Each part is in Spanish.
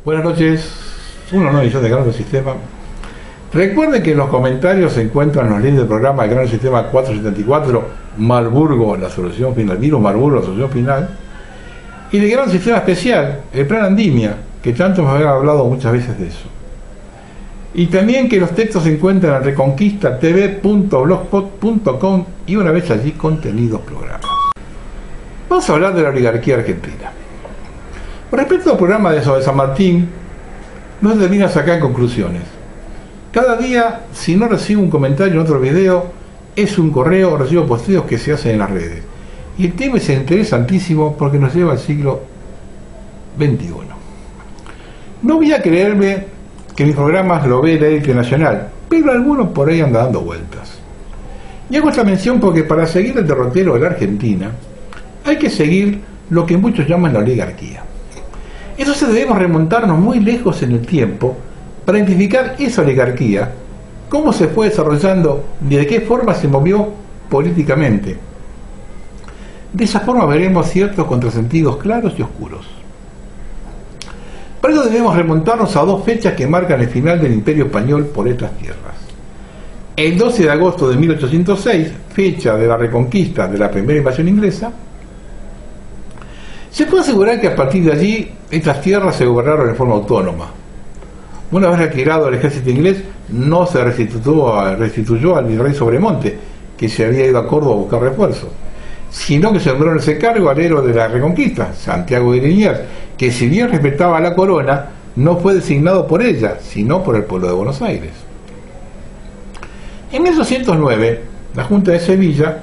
Buenas noches, una nueva edición de Canal del Sistema. Recuerden que en los comentarios se encuentran los links del programa de Canal del Sistema 474, Marburgo, la solución final, virus Marburgo, la solución final, y de Gran Sistema Especial, el Plan Andimia, que tanto me habían hablado muchas veces de eso. Y también que los textos se encuentran en reconquistatv.blogspot.com y una vez allí contenidos programas. Vamos a hablar de la oligarquía argentina. Con respecto al programa de San Martín, no se termina de sacar conclusiones. Cada día, si no recibo un comentario en otro video, es un correo o recibo posteos que se hacen en las redes. Y el tema es interesantísimo porque nos lleva al siglo XXI. No voy a creerme que mis programas lo ve la élite nacional, pero algunos por ahí andan dando vueltas. Y hago esta mención porque para seguir el derrotero de la Argentina, hay que seguir lo que muchos llaman la oligarquía. Entonces debemos remontarnos muy lejos en el tiempo para identificar esa oligarquía, cómo se fue desarrollando y de qué forma se movió políticamente. De esa forma veremos ciertos contrasentidos claros y oscuros. Por eso debemos remontarnos a dos fechas que marcan el final del Imperio Español por estas tierras. El 12 de agosto de 1806, fecha de la reconquista de la primera invasión inglesa, se puede asegurar que a partir de allí estas tierras se gobernaron de forma autónoma. Una vez retirado el ejército inglés, no se restituyó al virrey Sobremonte, que se había ido a Córdoba a buscar refuerzos, sino que se nombró en ese cargo al héroe de la reconquista, Santiago de Liniers, que si bien respetaba a la corona, no fue designado por ella, sino por el pueblo de Buenos Aires. En 1809, la Junta de Sevilla,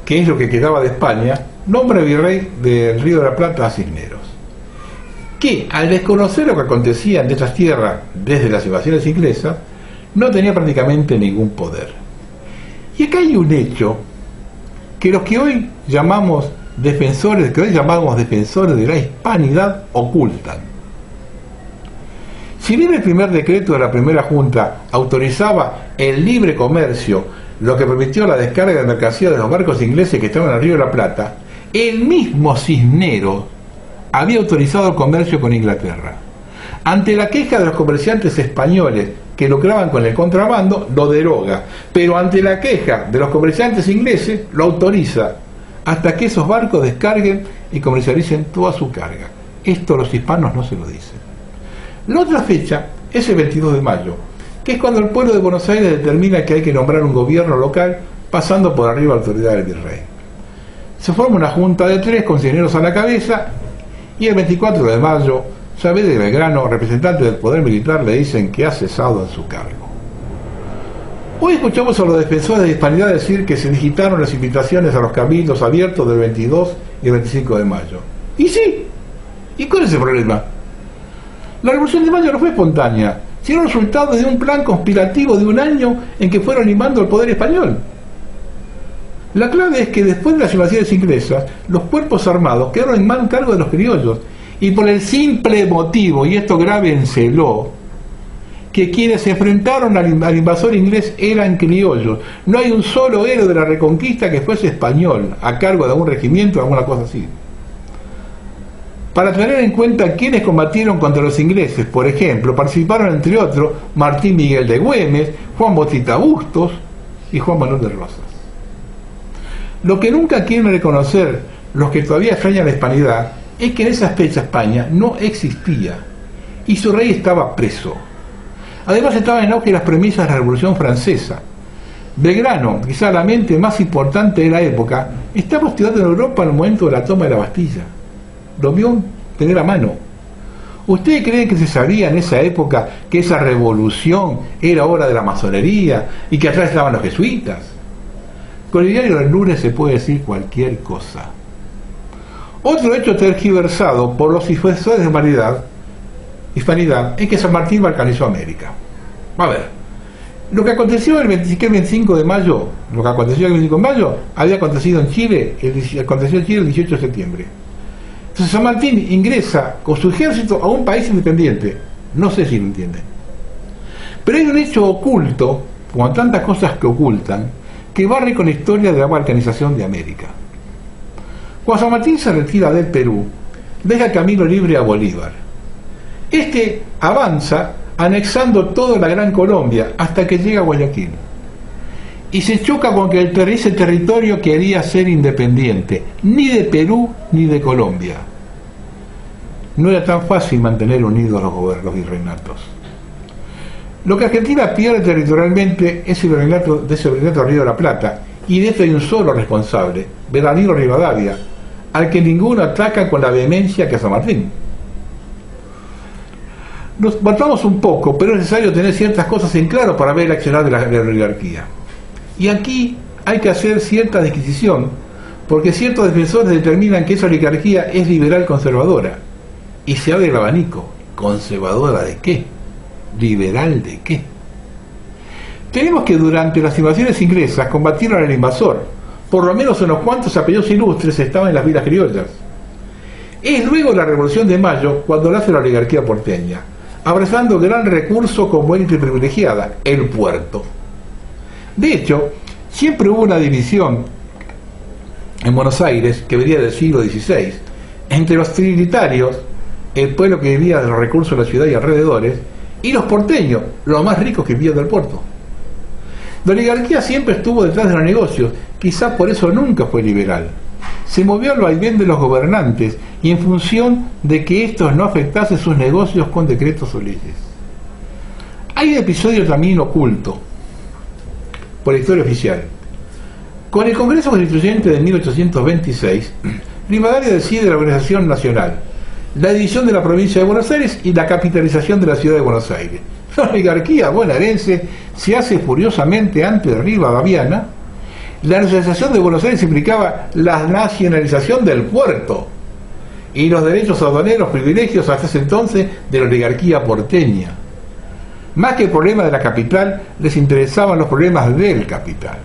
que es lo que quedaba de España, nombra virrey del Río de la Plata a Cisneros, que al desconocer lo que acontecía en estas tierras desde las invasiones inglesas, no tenía prácticamente ningún poder. Y acá hay un hecho que los que hoy llamamos defensores de la hispanidad ocultan. Si bien el primer decreto de la primera junta autorizaba el libre comercio, lo que permitió la descarga de mercancías de los barcos ingleses que estaban en el Río de la Plata, el mismo Cisneros había autorizado el comercio con Inglaterra. Ante la queja de los comerciantes españoles que lucraban con el contrabando, lo deroga, pero ante la queja de los comerciantes ingleses, lo autoriza, hasta que esos barcos descarguen y comercialicen toda su carga. Esto los hispanos no se lo dicen. La otra fecha es el 22 de mayo, que es cuando el pueblo de Buenos Aires determina que hay que nombrar un gobierno local pasando por arriba la autoridad del virrey. Se forma una junta de 3 con Cisneros a la cabeza y el 24 de mayo, Saavedra y Belgrano, representantes del poder militar, le dicen que ha cesado en su cargo. Hoy escuchamos a los defensores de la hispanidad decir que se digitaron las invitaciones a los cabildos abiertos del 22 y el 25 de mayo. Y sí, ¿y cuál es el problema? La Revolución de Mayo no fue espontánea, sino resultado de un plan conspirativo de un año en que fueron limando el poder español. La clave es que después de las invasiones inglesas, los cuerpos armados quedaron en mal cargo de los criollos, y por el simple motivo, y esto grábenselo, que quienes se enfrentaron al invasor inglés eran criollos. No hay un solo héroe de la reconquista que fuese español, a cargo de algún regimiento o alguna cosa así. Para tener en cuenta quienes combatieron contra los ingleses, por ejemplo, participaron entre otros Martín Miguel de Güemes, Juan Bautista Bustos y Juan Manuel de Rosas. Lo que nunca quieren reconocer los que todavía extrañan la hispanidad es que en esas fechas España no existía y su rey estaba preso. Además estaban en auge las premisas de la Revolución Francesa. Belgrano, quizá la mente más importante de la época, estaba estudiando en Europa al momento de la toma de la Bastilla. Lo vio tener a mano. ¿Ustedes creen que se sabía en esa época que esa revolución era obra de la masonería y que atrás estaban los jesuitas? Con el diario del lunes se puede decir cualquier cosa. Otro hecho tergiversado por los defensores de hispanidad es que San Martín balcanizó América. A ver, lo que aconteció el 25 de mayo, había acontecido en Chile, aconteció en Chile el 18 de septiembre. Entonces San Martín ingresa con su ejército a un país independiente. No sé si lo entienden. Pero hay un hecho oculto, como tantas cosas que ocultan, que barre con la historia de la balcanización de América. Cuando San Martín se retira del Perú, deja camino libre a Bolívar. Este avanza anexando toda la Gran Colombia hasta que llega a Guayaquil. Y se choca con que ese territorio quería ser independiente, ni de Perú ni de Colombia. No era tan fácil mantener unidos los virreinatos. Lo que Argentina pierde territorialmente es el virreinato del Río de la Plata, y de esto hay un solo responsable, Danilo Rivadavia, al que ninguno ataca con la vehemencia que a San Martín. Nos matamos un poco, pero es necesario tener ciertas cosas en claro para ver el accionar de la oligarquía. Y aquí hay que hacer cierta disquisición, porque ciertos defensores determinan que esa oligarquía es liberal conservadora, y se abre el abanico. ¿Conservadora de qué? ¿Liberal de qué? Tenemos que durante las invasiones inglesas combatieron al invasor, por lo menos unos cuantos apellidos ilustres estaban en las vilas criollas. Es luego la Revolución de Mayo cuando nace la oligarquía porteña, abrazando gran recurso como élite privilegiada, el puerto. De hecho, siempre hubo una división en Buenos Aires, que venía del siglo XVI, entre los trinitarios, el pueblo que vivía de los recursos de la ciudad y alrededores, y los porteños, los más ricos que vivían del puerto. La oligarquía siempre estuvo detrás de los negocios, quizás por eso nunca fue liberal. Se movió al vaivén de los gobernantes y en función de que estos no afectasen sus negocios con decretos o leyes. Hay un episodio también oculto por la historia oficial. Con el Congreso Constituyente de 1826, Rivadavia decide la organización nacional, la división de la provincia de Buenos Aires y la capitalización de la ciudad de Buenos Aires. La oligarquía bonaerense se hace furiosamente antirrivadaviana. La nacionalización de Buenos Aires implicaba la nacionalización del puerto y los derechos aduaneros, privilegios hasta ese entonces de la oligarquía porteña. Más que el problema de la capital, les interesaban los problemas del capital.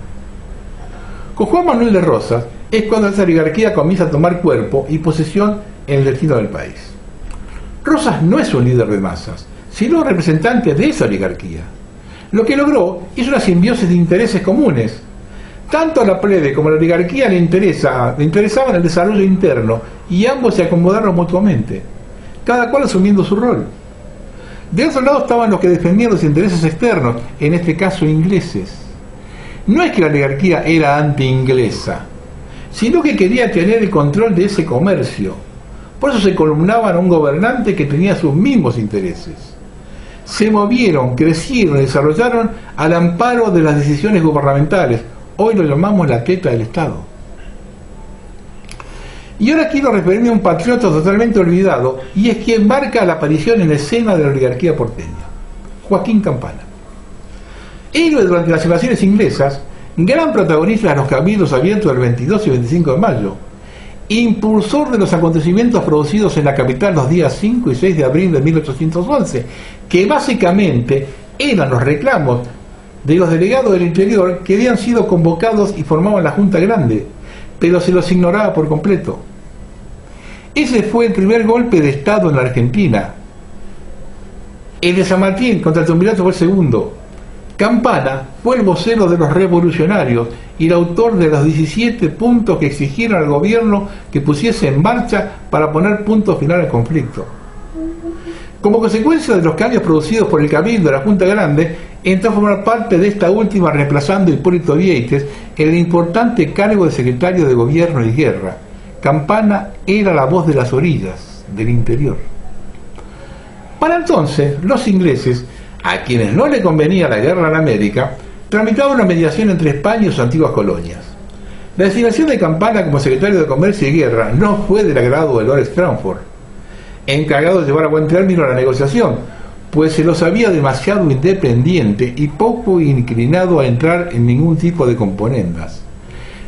Con Juan Manuel de Rosas es cuando esa oligarquía comienza a tomar cuerpo y posesión en el destino del país. Rosas no es un líder de masas, sino representante de esa oligarquía. Lo que logró es una simbiosis de intereses comunes. Tanto a la plebe como a la oligarquía le interesaban el desarrollo interno y ambos se acomodaron mutuamente, cada cual asumiendo su rol. De otro lado estaban los que defendían los intereses externos, en este caso ingleses. No es que la oligarquía era anti-inglesa, sino que quería tener el control de ese comercio. Por eso se columnaban a un gobernante que tenía sus mismos intereses. Se movieron, crecieron y desarrollaron al amparo de las decisiones gubernamentales. Hoy lo llamamos la teta del Estado. Y ahora quiero referirme a un patriota totalmente olvidado, y es quien marca la aparición en escena de la oligarquía porteña: Joaquín Campana. Héroe durante las invasiones inglesas, gran protagonista de los cabildos abiertos del 22 y 25 de mayo, impulsor de los acontecimientos producidos en la capital los días 5 y 6 de abril de 1811, que básicamente eran los reclamos de los delegados del interior que habían sido convocados y formaban la Junta Grande, pero se los ignoraba por completo. Ese fue el primer golpe de Estado en la Argentina. El de San Martín contra el triunvirato fue el segundo. Campana fue el vocero de los revolucionarios y el autor de los 17 puntos que exigieron al gobierno que pusiese en marcha para poner punto final al conflicto. Como consecuencia de los cambios producidos por el Cabildo de la Junta Grande, entró a formar parte de esta última reemplazando a Hipólito Vieites en el importante cargo de secretario de Gobierno y Guerra. Campana era la voz de las orillas, del interior. Para entonces, los ingleses, a quienes no le convenía la guerra en América, tramitaban una mediación entre España y sus antiguas colonias. La designación de Campana como secretario de Comercio y Guerra no fue del agrado de Lord Stranford, encargado de llevar a buen término la negociación, pues se lo sabía demasiado independiente y poco inclinado a entrar en ningún tipo de componendas.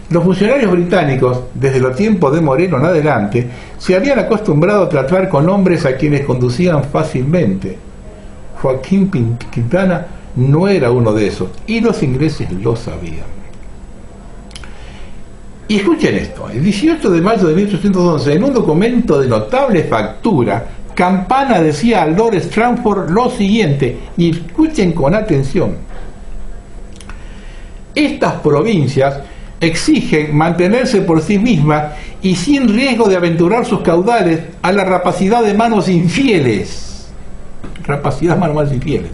Los funcionarios británicos, desde los tiempos de Moreno en adelante, se habían acostumbrado a tratar con hombres a quienes conducían fácilmente. Joaquín Quintana no era uno de esos, y los ingleses lo sabían. Y escuchen esto: el 18 de mayo de 1811, en un documento de notable factura, Campana decía a Lord Stranford lo siguiente, y escuchen con atención: estas provincias exigen mantenerse por sí mismas y sin riesgo de aventurar sus caudales a la rapacidad de manos infieles. rapacidad, manual y fieles.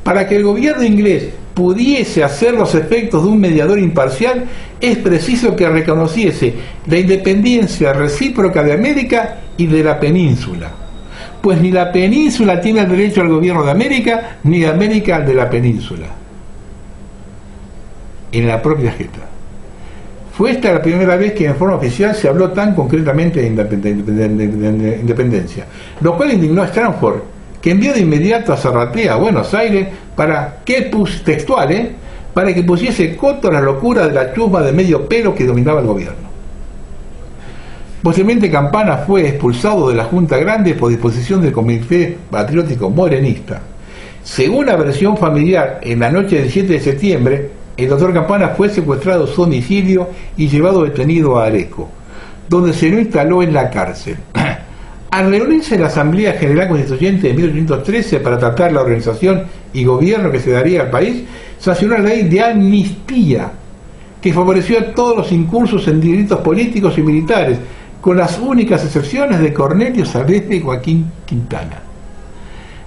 Para que el gobierno inglés pudiese hacer los efectos de un mediador imparcial, es preciso que reconociese la independencia recíproca de América y de la península. Pues ni la península tiene el derecho al gobierno de América, ni de América al de la península. En la propia jeta. Fue esta la primera vez que en forma oficial se habló tan concretamente de independencia, lo cual indignó a Stanford, que envió de inmediato a Zarratea a Buenos Aires para que para que pusiese coto a la locura de la chusma de medio pelo que dominaba el gobierno. Posteriormente Campana fue expulsado de la Junta Grande por disposición del Comité Patriótico Morenista. Según la versión familiar, en la noche del 7 de septiembre, el doctor Campana fue secuestrado a su domicilio y llevado detenido a Areco, donde se lo instaló en la cárcel. Al reunirse en la Asamblea General Constituyente de 1813 para tratar la organización y gobierno que se daría al país, sancionó la ley de amnistía, que favoreció a todos los incursos en delitos políticos y militares, con las únicas excepciones de Cornelio Saavedra y Joaquín Quintana.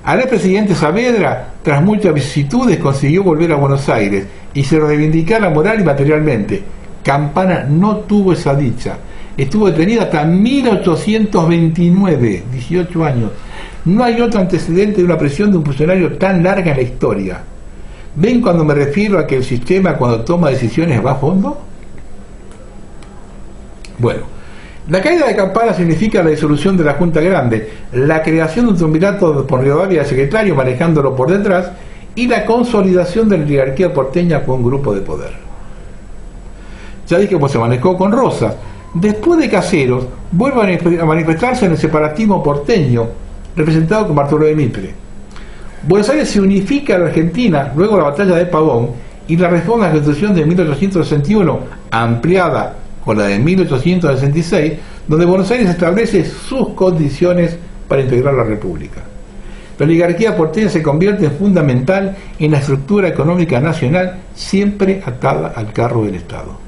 Al expresidente Saavedra, tras muchas vicisitudes, consiguió volver a Buenos Aires y se reivindicara moral y materialmente. Campana no tuvo esa dicha. Estuvo detenida hasta 1829, 18 años. No hay otro antecedente de una prisión de un funcionario tan larga en la historia. ¿Ven cuando me refiero a que el sistema, cuando toma decisiones, va a fondo? Bueno, la caída de Campana significa la disolución de la Junta Grande, la creación de un triunvirato por Rivadavia de secretario manejándolo por detrás y la consolidación de la oligarquía porteña con un grupo de poder. Ya dije cómo se manejó con Rosas. Después de Caseros, vuelve a manifestarse en el separatismo porteño, representado por Arturo de Mitre. Buenos Aires se unifica a la Argentina luego de la batalla de Pavón y la reforma de la Constitución de 1861, ampliada con la de 1866, donde Buenos Aires establece sus condiciones para integrar la República. La oligarquía porteña se convierte en fundamental en la estructura económica nacional, siempre atada al carro del Estado.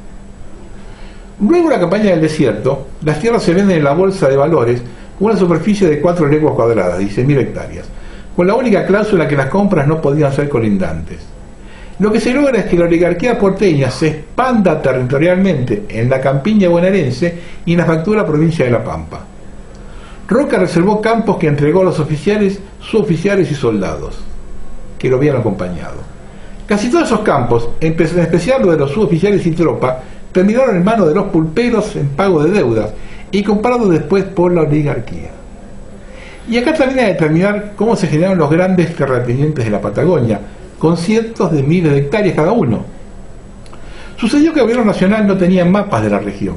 Luego de la campaña del desierto, las tierras se venden en la bolsa de valores con una superficie de 4 leguas cuadradas, 16.000 hectáreas, con la única cláusula que las compras no podían ser colindantes. Lo que se logra es que la oligarquía porteña se expanda territorialmente en la campiña bonaerense y en la factura provincia de La Pampa. Roca reservó campos que entregó a los oficiales, suboficiales y soldados que lo habían acompañado. Casi todos esos campos, en especial los de los suboficiales y tropa, terminaron en manos de los pulperos en pago de deudas y comprados después por la oligarquía. Y acá termina de determinar cómo se generaron los grandes terratenientes de la Patagonia, con cientos de miles de hectáreas cada uno. Sucedió que el gobierno nacional no tenía mapas de la región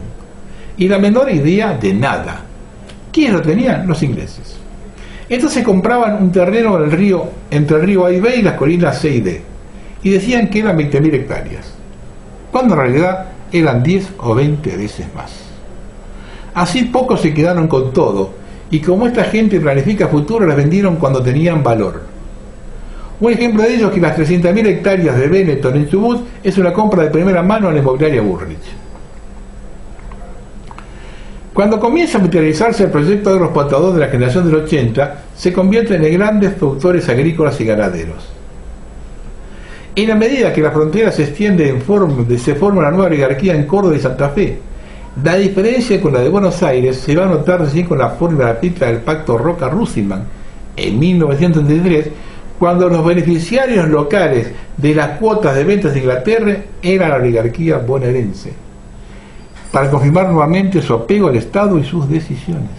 y la menor idea de nada. ¿Quiénes lo tenían? Los ingleses. Entonces compraban un terreno entre el río A y B y las colinas C y D, y decían que eran 20.000 hectáreas, cuando en realidad eran 10 o 20 veces más. Así pocos se quedaron con todo, y como esta gente planifica futuro, las vendieron cuando tenían valor. Un ejemplo de ello es que las 300.000 hectáreas de Benetton en Chubut es una compra de primera mano en la inmobiliaria Burrich. Cuando comienza a materializarse el proyecto agroexportador de la generación del 80, se convierten en grandes productores agrícolas y ganaderos. En la medida que la frontera se extiende se forma una nueva oligarquía en Córdoba y Santa Fe. La diferencia con la de Buenos Aires se va a notar recién con la fórmula del pacto Roca-Russellman en 1933, cuando los beneficiarios locales de las cuotas de ventas de Inglaterra era la oligarquía bonaerense, para confirmar nuevamente su apego al Estado y sus decisiones.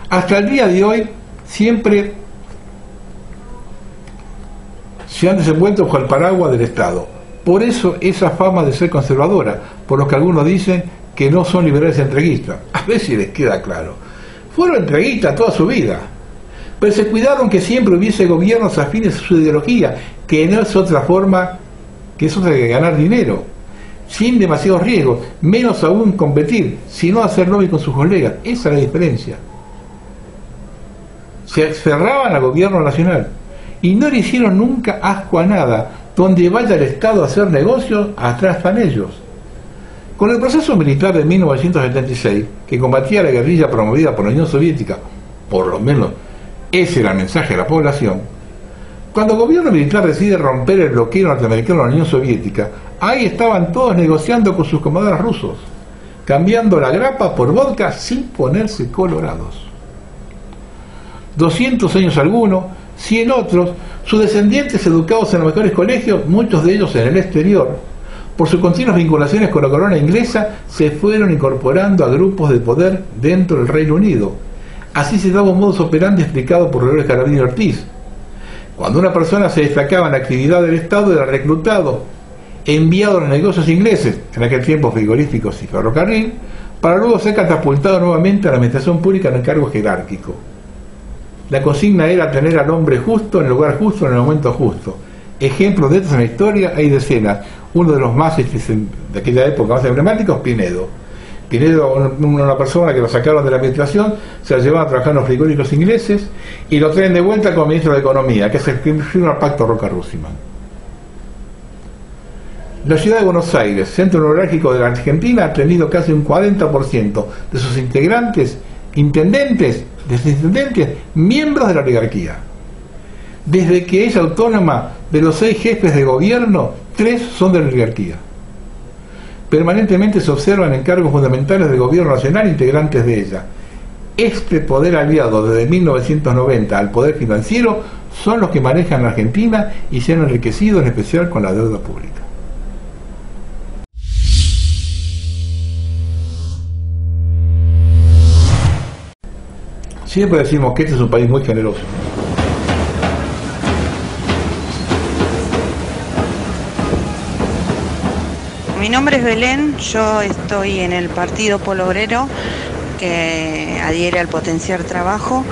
Hasta el día de hoy siempre se han desenvuelto bajo el paraguas del Estado. Por eso esa fama de ser conservadora, por lo que algunos dicen que no son liberales entreguistas. A ver si les queda claro. Fueron entreguistas toda su vida, pero se cuidaron que siempre hubiese gobiernos afines a su ideología, que no es otra forma que eso de ganar dinero, sin demasiados riesgos, menos aún competir, sino hacer lobby con sus colegas. Esa es la diferencia. Se cerraban al gobierno nacional y no le hicieron nunca asco a nada. Donde vaya el Estado a hacer negocios, atrás están ellos. Con el proceso militar de 1976, que combatía la guerrilla promovida por la Unión Soviética, por lo menos ese era el mensaje a la población, cuando el gobierno militar decide romper el bloqueo norteamericano de la Unión Soviética, ahí estaban todos negociando con sus comandantes rusos, cambiando la grapa por vodka sin ponerse colorados. 200 años algunos, 100 otros, sus descendientes educados en los mejores colegios, muchos de ellos en el exterior, por sus continuas vinculaciones con la corona inglesa, se fueron incorporando a grupos de poder dentro del Reino Unido. Así se daba un modus operandi explicado por Dolores Carabini Ortiz. Cuando una persona se destacaba en la actividad del Estado, era reclutado, enviado a los negocios ingleses, en aquel tiempo frigoríficos y ferrocarril, para luego ser catapultado nuevamente a la administración pública en el cargo jerárquico. La consigna era tener al hombre justo en el lugar justo en el momento justo. Ejemplos de estos en la historia hay decenas. Uno de los más de aquella época más emblemáticos, Pinedo. Pinedo, una persona que lo sacaron de la administración, se la llevaban a trabajar en los frigoríficos ingleses y lo traen de vuelta como ministro de Economía, que es el que firma el pacto Roca-Russiman. La ciudad de Buenos Aires, centro neurálgico de la Argentina, ha tenido casi un 40% de sus integrantes, intendentes, miembros de la oligarquía. Desde que es autónoma, de los 6 jefes de gobierno, 3 son de la oligarquía. Permanentemente se observan en cargos fundamentales del gobierno nacional integrantes de ella. Este poder aliado desde 1990 al poder financiero son los que manejan la Argentina y se han enriquecido en especial con la deuda pública. Siempre decimos que este es un país muy generoso. Mi nombre es Belén, yo estoy en el Partido Polo Obrero que adhiere al potenciar trabajo.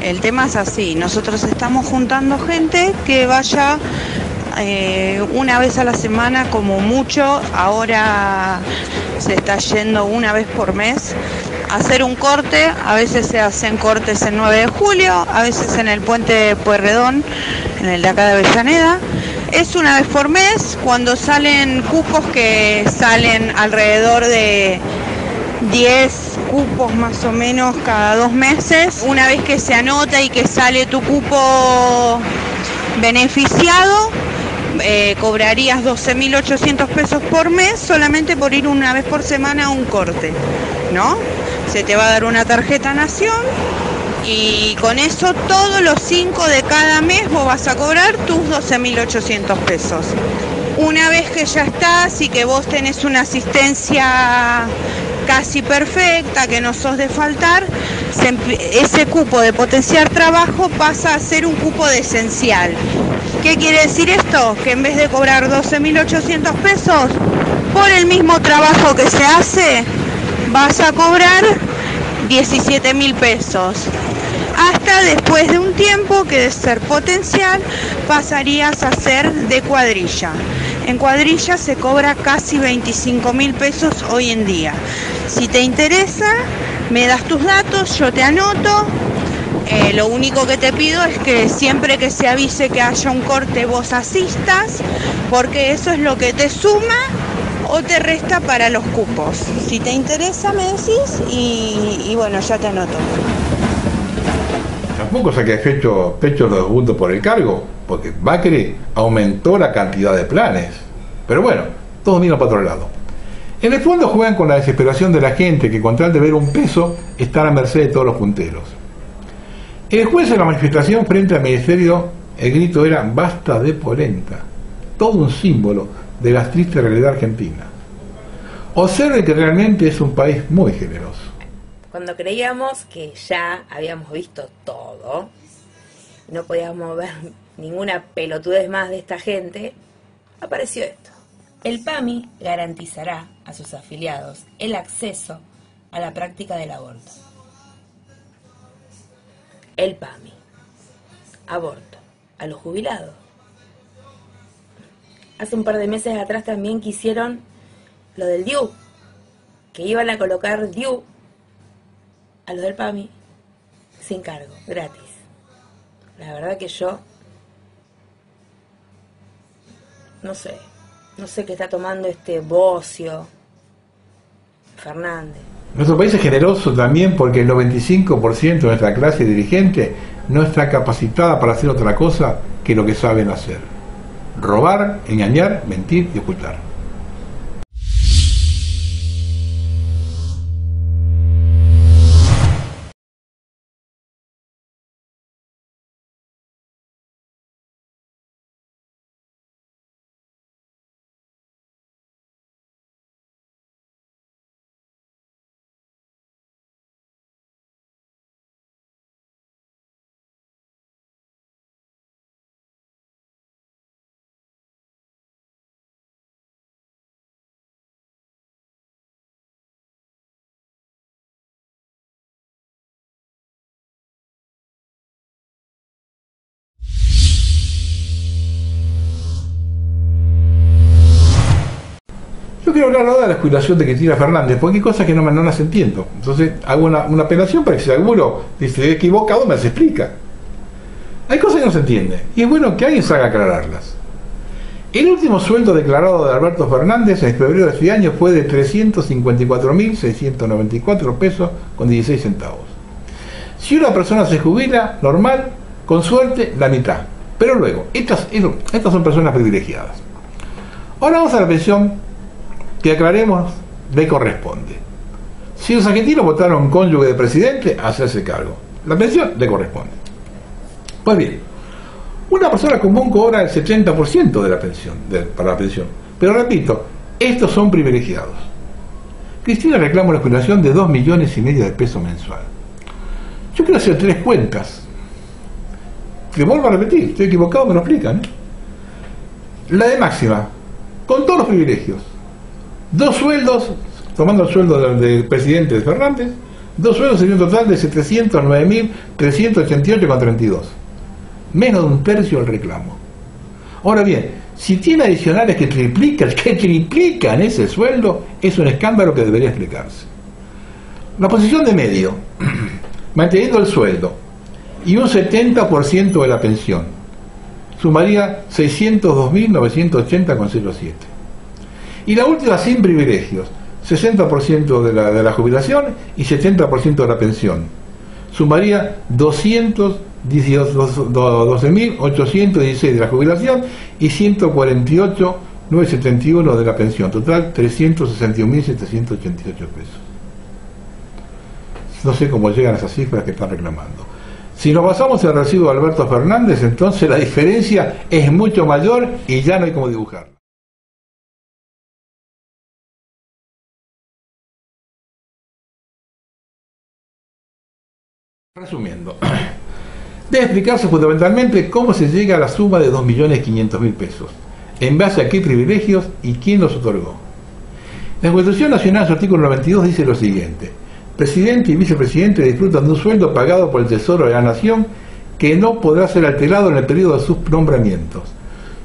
El tema es así, nosotros estamos juntando gente que vaya una vez a la semana como mucho, ahora se está yendo una vez por mes a hacer un corte. A veces se hacen cortes el 9 de julio, a veces en el puente de Pueyrredón, en el de acá de Avellaneda. Es una vez por mes, cuando salen cupos, que salen alrededor de 10 cupos más o menos cada 2 meses. Una vez que se anota y que sale tu cupo beneficiado, cobrarías 12.800 pesos por mes solamente por ir una vez por semana a un corte, ¿no? Se te va a dar una tarjeta Nación y con eso todos los 5 de cada mes vos vas a cobrar tus 12.800 pesos. Una vez que ya estás y que vos tenés una asistencia casi perfecta, que no sos de faltar, ese cupo de potenciar trabajo pasa a ser un cupo de esencial. ¿Qué quiere decir esto? Que en vez de cobrar 12.800 pesos por el mismo trabajo que se hace, vas a cobrar 17.000 pesos. Hasta después de un tiempo que de ser potencial pasarías a ser de cuadrilla. En cuadrilla se cobra casi 25.000 pesos hoy en día. Si te interesa, me das tus datos, yo te anoto. Lo único que te pido es que siempre que se avise que haya un corte vos asistas, porque eso es lo que te suma o te resta para los cupos. Si te interesa me decís y bueno, ya te anoto. Tampoco saqué pecho los juntos por el cargo, porque Macri aumentó la cantidad de planes. Pero bueno, todos miran para otro lado. En el fondo juegan con la desesperación de la gente que con tal de ver un peso está a la merced de todos los punteros. El juez de la manifestación frente al ministerio, el grito era basta de polenta, todo un símbolo de la triste realidad argentina. Observe que realmente es un país muy generoso. Cuando creíamos que ya habíamos visto todo, no podíamos ver ninguna pelotudez más de esta gente, apareció esto. El PAMI garantizará a sus afiliados el acceso a la práctica del aborto. El PAMI. Aborto. A los jubilados. Hace un par de meses atrás también quisieron lo del DIU, que iban a colocar DIU a los del PAMI sin cargo, gratis. La verdad que yo no sé qué está tomando este bocio Fernández. Nuestro país es generoso también porque el 95% de nuestra clase dirigente no está capacitada para hacer otra cosa que lo que saben hacer: robar, engañar, mentir y ocultar. Yo quiero hablar ahora de la jubilación de Cristina Fernández, porque hay cosas que no las entiendo. Entonces hago una apelación para que si alguno dice que he equivocado, me las explica. Hay cosas que no se entienden, y es bueno que alguien salga a aclararlas. El último sueldo declarado de Alberto Fernández en febrero de este año fue de 354.694 pesos con 16 centavos. Si una persona se jubila, normal, con suerte, la mitad. Pero luego, estas son personas privilegiadas. Ahora vamos a la pensión que aclaremos le corresponde. Si los argentinos votaron cónyuge de presidente, hacerse cargo. La pensión le corresponde. Pues bien, una persona común cobra el 70% de la pensión, para la pensión. Pero repito, estos son privilegiados. Cristina reclama una jubilación de 2,5 millones de pesos mensual. Yo quiero hacer 3 cuentas. Que vuelvo a repetir, estoy equivocado, me lo explican. La de máxima, con todos los privilegios. 2 sueldos, tomando el sueldo del presidente Fernández, 2 sueldos sería un total de 709.388,32. Menos de un tercio el reclamo. Ahora bien, si tiene adicionales que triplican ese sueldo, es un escándalo que debería explicarse. La posición de medio, manteniendo el sueldo y un 70% de la pensión, sumaría 602.980,07. Y la última sin privilegios, 60% de la jubilación y 70% de la pensión, sumaría 212.816 de la jubilación y 148.971 de la pensión, total 361.788 pesos. No sé cómo llegan a esas cifras que están reclamando. Si nos basamos en el recibo de Alberto Fernández, entonces la diferencia es mucho mayor y ya no hay cómo dibujarla. Resumiendo, debe explicarse fundamentalmente cómo se llega a la suma de 2.500.000 pesos, en base a qué privilegios y quién los otorgó. La Constitución Nacional, en su artículo 92, dice lo siguiente: presidente y vicepresidente disfrutan de un sueldo pagado por el Tesoro de la Nación que no podrá ser alterado en el periodo de sus nombramientos.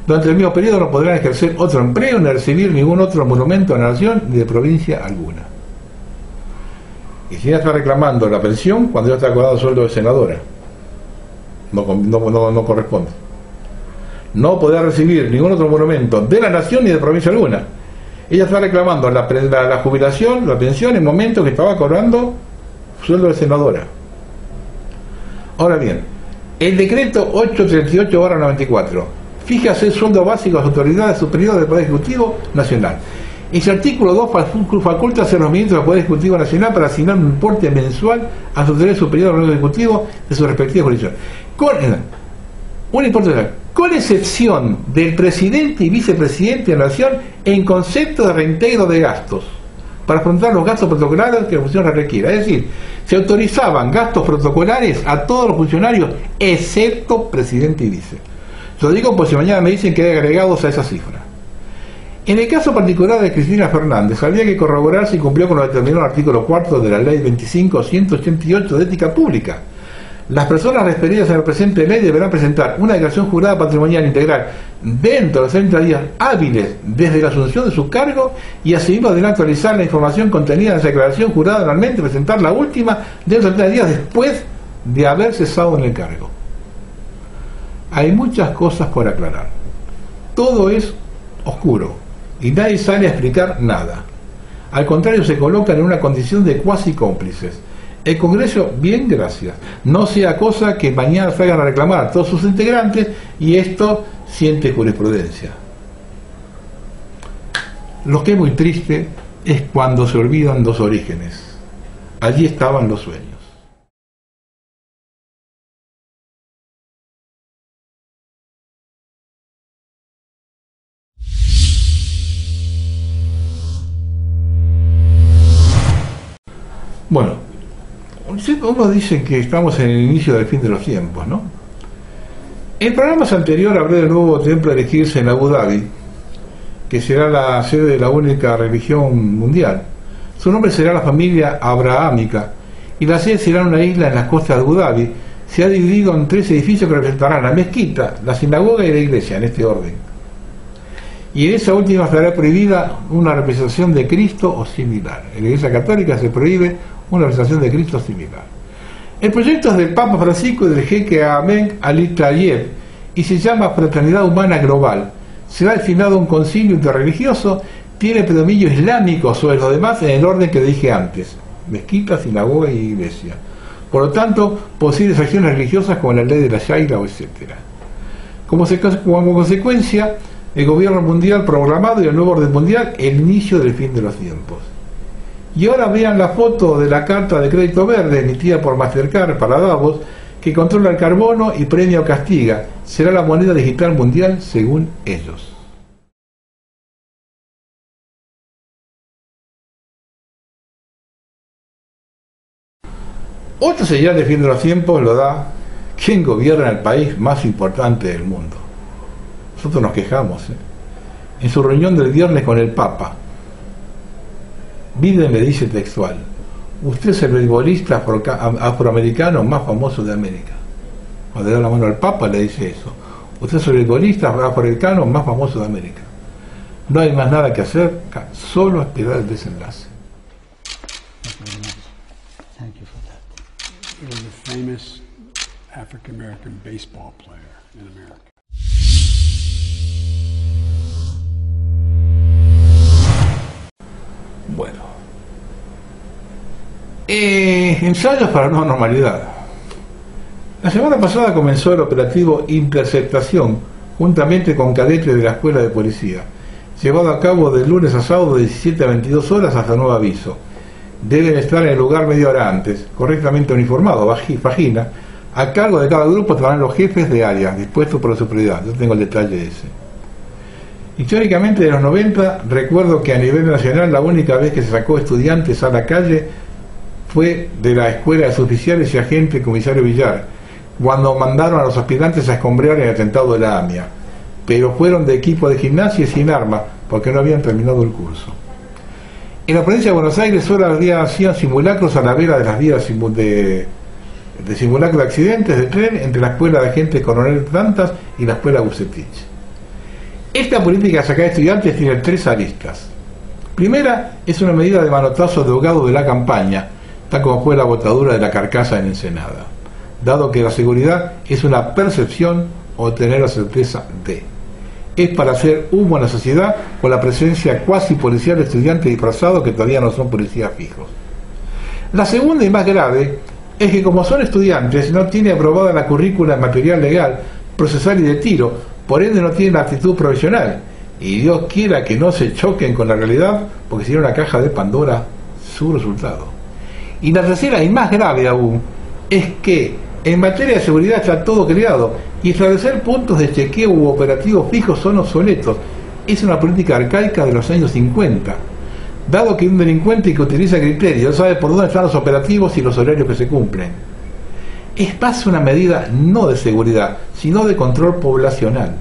Durante el mismo periodo no podrán ejercer otro empleo ni recibir ningún otro monumento de la Nación ni de provincia alguna. Y si ella está reclamando la pensión cuando ya está acordado el sueldo de senadora, no corresponde. No podrá recibir ningún otro monumento de la Nación ni de provincia alguna. Ella está reclamando la jubilación, la pensión, en el momento que estaba cobrando sueldo de senadora. Ahora bien, el decreto 838/94 fija el sueldo básico a las autoridades superiores del Poder Ejecutivo Nacional. Ese artículo 2 faculta a los ministros del Poder Ejecutivo Nacional para asignar un importe mensual a las autoridades superiores del Poder Ejecutivo de sus respectivas jurisdicciones. Un importe mensual, con excepción del presidente y vicepresidente de la Nación en concepto de reintegro de gastos, para afrontar los gastos protocolares que la función requiera. Es decir, se autorizaban gastos protocolares a todos los funcionarios, excepto presidente y vice. Yo lo digo por si mañana me dicen que hay agregados a esa cifra. En el caso particular de Cristina Fernández, habría que corroborar si cumplió con lo determinado el artículo 4 de la Ley 25.188 de Ética Pública. Las personas referidas en la presente ley deberán presentar una declaración jurada patrimonial integral dentro de los 30 días hábiles desde la asunción de su cargo y asimismo deberán actualizar la información contenida en esa declaración jurada anualmente, presentar la última dentro de 30 días después de haber cesado en el cargo. Hay muchas cosas por aclarar. Todo es oscuro y nadie sale a explicar nada. Al contrario, se colocan en una condición de cuasi cómplices. El Congreso, bien, gracias. No sea cosa que mañana salgan a reclamar todos sus integrantes y esto siente jurisprudencia. Lo que es muy triste es cuando se olvidan los orígenes. Allí estaban los sueños. Bueno, uno dice que estamos en el inicio del fin de los tiempos, ¿no? En programas anteriores hablé del nuevo templo a elegirse en Abu Dhabi, que será la sede de la única religión mundial. Su nombre será la familia abrahámica y la sede será una isla en las costas de Abu Dhabi. Se ha dividido en 3 edificios que representarán la mezquita, la sinagoga y la iglesia, en este orden. Y en esa última estará prohibida una representación de Cristo o similar. En la Iglesia Católica se prohíbe una representación de Cristo similar. El proyecto es del Papa Francisco y del jeque Ahmed Ali Tayeb y se llama Fraternidad Humana Global. Será destinado a un concilio interreligioso, tiene predominio islámico sobre los demás en el orden que dije antes: mezquita, sinagoga y iglesia. Por lo tanto, posibles acciones religiosas como la ley de la Sharia o etcétera. Como consecuencia, el gobierno mundial proclamado y el nuevo orden mundial, el inicio del fin de los tiempos. Y ahora vean la foto de la carta de crédito verde emitida por Mastercard para Davos, que controla el carbono y premia o castiga. Será la moneda digital mundial según ellos. Otra señal del fin de los tiempos lo da quien gobierna el país más importante del mundo. Nosotros nos quejamos. En su reunión del viernes con el Papa, Biden le dice textual: usted es el beisbolista afroamericano más famoso de América. Cuando le da la mano al Papa le dice eso: usted es el beisbolista afroamericano más famoso de América. No hay más nada que hacer, solo esperar el desenlace. Thank you for that. He was a famous African American baseball player in America. Bueno, ensayos para una normalidad. La semana pasada comenzó el operativo Interceptación, juntamente con cadetes de la Escuela de Policía, llevado a cabo de lunes a sábado de 17 a 22 horas hasta nuevo aviso. Deben estar en el lugar media hora antes, correctamente uniformados, vagina. A cargo de cada grupo estarán los jefes de área, dispuestos por la superioridad. Yo tengo el detalle ese. Históricamente, de los 90, recuerdo que a nivel nacional la única vez que se sacó estudiantes a la calle fue de la Escuela de Suboficiales y Agente Comisario Villar, cuando mandaron a los aspirantes a escombrear el atentado de la AMIA, pero fueron de equipo de gimnasia y sin arma, porque no habían terminado el curso. En la provincia de Buenos Aires solo hacían simulacros a la vera de las vías de simulacro de accidentes de tren entre la Escuela de Agentes Coronel Dantas y la Escuela Bucetich. Esta política de sacar estudiantes tiene 3 aristas. Primera, es una medida de manotazo de ahogado de la campaña, tal como fue la botadura de la carcasa en Ensenada, dado que la seguridad es una percepción o tener la certeza de. Es para hacer humo en la sociedad con la presencia cuasi policial de estudiantes disfrazados que todavía no son policías fijos. La segunda y más grave es que como son estudiantes no tiene aprobada la currícula en material legal, procesal y de tiro, por ende no tienen la actitud profesional, y Dios quiera que no se choquen con la realidad, porque sería una caja de Pandora su resultado. Y la tercera y más grave aún es que en materia de seguridad está todo creado y establecer puntos de chequeo u operativos fijos son obsoletos. Es una política arcaica de los años 50, dado que un delincuente que utiliza criterios sabe por dónde están los operativos y los horarios que se cumplen. Es más una medida no de seguridad, sino de control poblacional.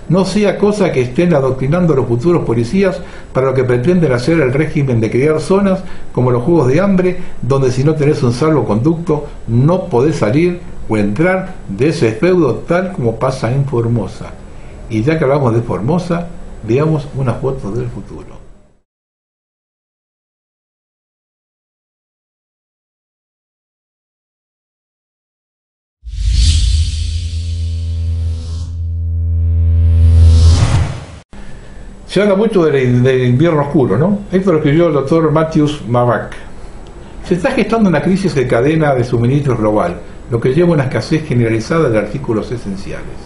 No sea cosa que estén adoctrinando a los futuros policías para lo que pretenden hacer el régimen de crear zonas como los juegos de hambre, donde si no tenés un salvoconducto no podés salir o entrar de ese feudo, tal como pasa en Formosa. Y ya que hablamos de Formosa, veamos una foto del futuro. Se habla mucho del invierno oscuro, ¿no? Esto lo escribió el doctor Matthews Mavak. Se está gestando una crisis de cadena de suministro global, lo que lleva a una escasez generalizada de artículos esenciales.